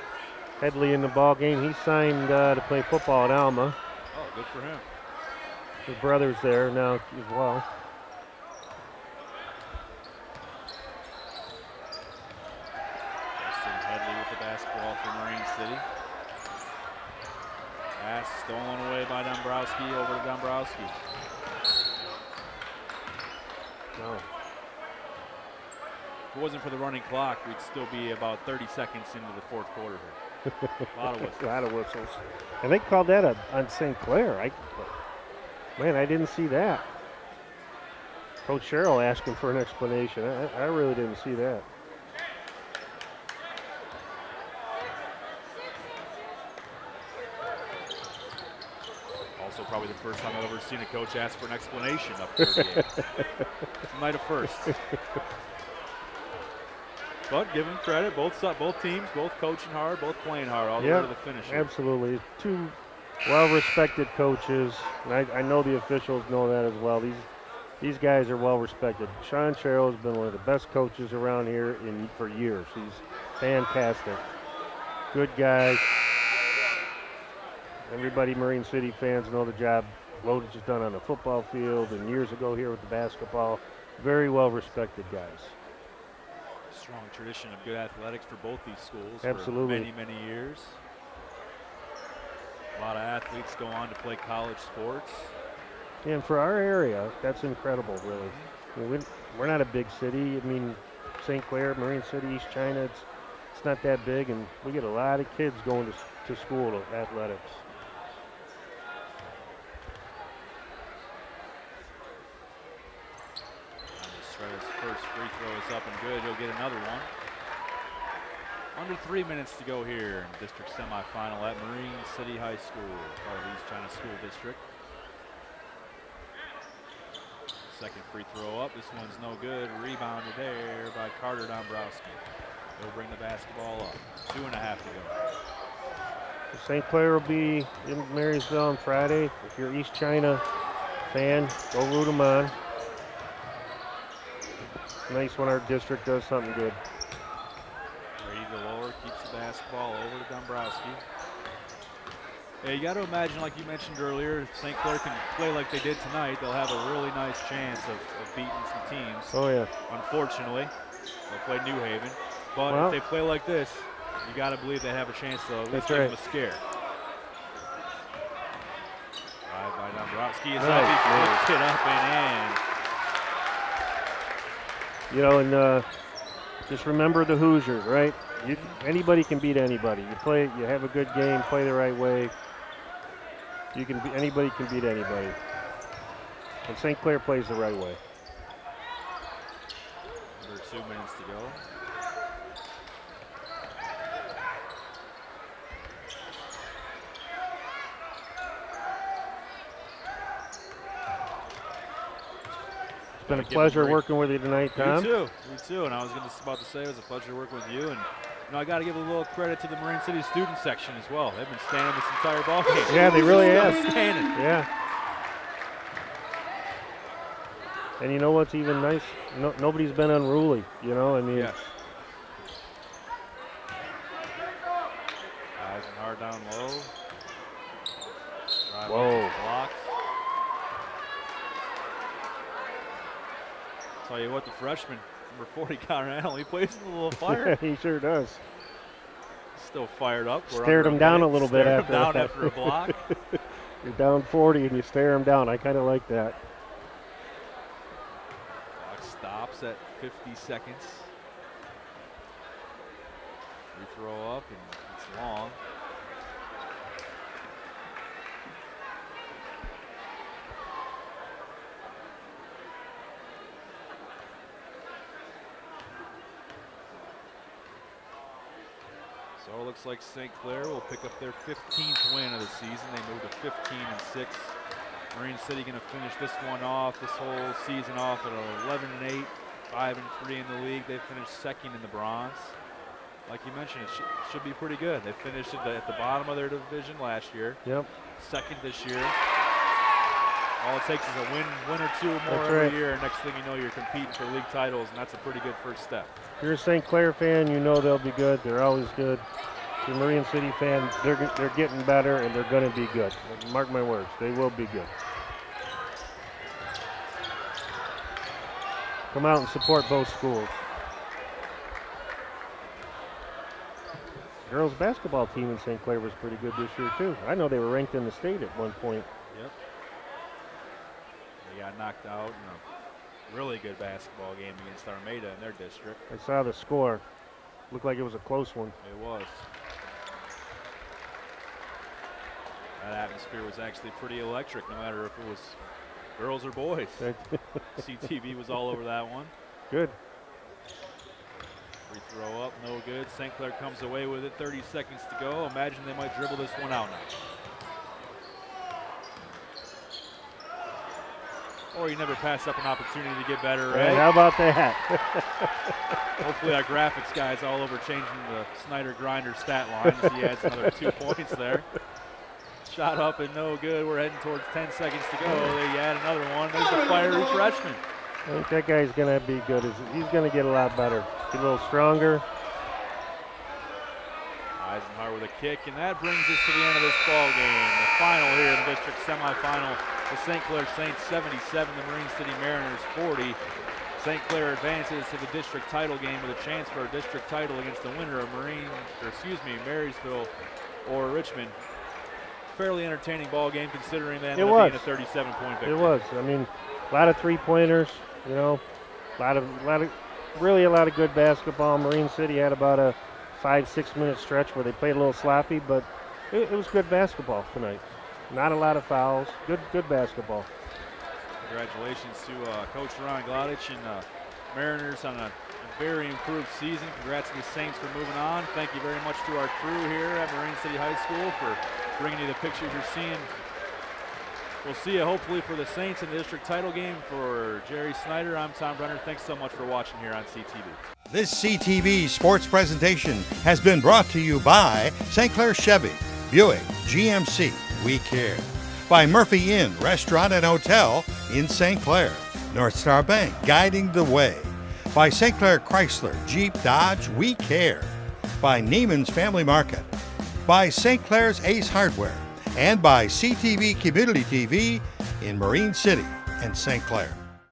Headley in the ball game. He signed to play football at Alma. Oh, good for him. His brother's there now as well. City. Pass stolen away by Dombrowski, over to Dombrowski. No. If it wasn't for the running clock, we'd still be about 30 seconds into the fourth quarter here. A lot of whistles. A lot of whistles. And they called that on St. Clair. Man, I didn't see that. Coach Sherrill asking for an explanation. I really didn't see that. Also probably the first time I've ever seen a coach ask for an explanation up there. Might have first. But give them credit, both teams, both coaching hard, both playing hard, all the way to the finish. Absolutely. Two well-respected coaches, and I know the officials know that as well. These guys are well-respected. Sean Sherrill has been one of the best coaches around here for years. He's fantastic. Good guy. Everybody Marine City fans know the job Lodich has done on the football field and years ago here with the basketball. Very well-respected guys. Strong tradition of good athletics for both these schools. Absolutely. For many, many years. A lot of athletes go on to play college sports. And for our area, that's incredible, really. I mean, we're not a big city. I mean, St. Clair, Marine City, East China, it's not that big, and we get a lot of kids going to school to athletics. Shredder's first free throw is up and good. He'll get another one. Under 3 minutes to go here in district semifinal at Marine City High School, part of East China School District. Second free throw up. This one's no good. Rebounded there by Carter Dombrowski. He'll bring the basketball up. 2.5 to go. St. Clair will be in Marysville on Friday. If you're East China fan, go root them on. Nice when our district does something good. Brady DeLore keeps the basketball over to Dombrowski. Yeah, you got to imagine, like you mentioned earlier, if St. Clair can play like they did tonight, they'll have a really nice chance of beating some teams. Oh, yeah. Unfortunately, they'll play New Haven. But if they play like this, you got to believe they have a chance to at least give them a scare. Drive by Dombrowski is up. He flips it up and in. You know, and just remember the Hoosiers, right? Anybody can beat anybody. You have a good game, play the right way. Anybody can beat anybody. And St. Clair plays the right way. Under 2 minutes to go. It's been a pleasure working with you tonight, Tom. You too. And I was about to say it was a pleasure working with you. And I got to give a little credit to the Marine City student section as well. They've been standing this entire ball game. Yeah, they really have. Standing. Yeah. And you know what's even nice? Nobody's been unruly. You know, I mean. Yes. Eisenhard down low. Whoa. Blocked. Tell you what, the freshman, number 40, Connor Allen, he plays with a little fire. He sure does. Still fired up. Stared him down a little bit after a block. You're down 40 and you stare him down. I kind of like that. Clock stops at 50 seconds. Free throw up and it's long. So it looks like St. Clair will pick up their 15th win of the season. They moved to 15-6. Marine City going to finish this one off, this whole season off at 11-8, 5-3 in the league. They finished second in the bronze. Like you mentioned, it should be pretty good. They finished at the bottom of their division last year. Yep. Second this year. All it takes is a win or two more every year, and next thing you know, you're competing for league titles, and that's a pretty good first step. If you're a St. Clair fan, you know they'll be good. They're always good. If you're a Marine City fan, they're getting better, and they're going to be good. Mark my words, they will be good. Come out and support both schools. girls basketball team in St. Clair was pretty good this year too. I know they were ranked in the state at one point. Yep. They got knocked out in a really good basketball game against Armada in their district. I saw the score. Looked like it was a close one. It was. That atmosphere was actually pretty electric, no matter if it was girls or boys. CTV was all over that one. Good. Free throw up, no good. St. Clair comes away with it, 30 seconds to go. Imagine they might dribble this one out now. Or you never pass up an opportunity to get better, right? Hey, how about that? Hopefully our graphics guy's all over changing the Snyder Grinder stat line as he adds another 2 points there. Shot up and no good. We're heading towards 10 seconds to go. They add another one. There's the fiery freshman. I think that guy's going to be good. He's going to get a lot better. Get a little stronger. Eisenhower with a kick, and that brings us to the end of this ball game. The final here in the district semifinal. The St. Clair Saints 77, the Marine City Mariners 40. St. Clair advances to the district title game with a chance for a district title against the winner of Marysville or Richmond. Fairly entertaining ball game considering that ended up being a 37-point victory. It was. I mean, a lot of three-pointers, you know, really a lot of good basketball. Marine City had about a 5-6 minute stretch where they played a little sloppy, but it was good basketball tonight. Not a lot of fouls. Good basketball. Congratulations to Coach Ron Glodich and Mariners on a very improved season. Congrats to the Saints for moving on. Thank you very much to our crew here at Marine City High School for bringing you the pictures you're seeing. We'll see you hopefully for the Saints in the district title game. For Jerry Snyder, I'm Tom Brenner. Thanks so much for watching here on CTV. This CTV sports presentation has been brought to you by St. Clair Chevy, Buick, GMC, We Care. By Murphy Inn Restaurant and Hotel in St. Clair. North Star Bank, guiding the way. By St. Clair Chrysler, Jeep, Dodge, We Care. By Neiman's Family Market. By St. Clair's Ace Hardware. And by CTV Community TV in Marine City and St. Clair.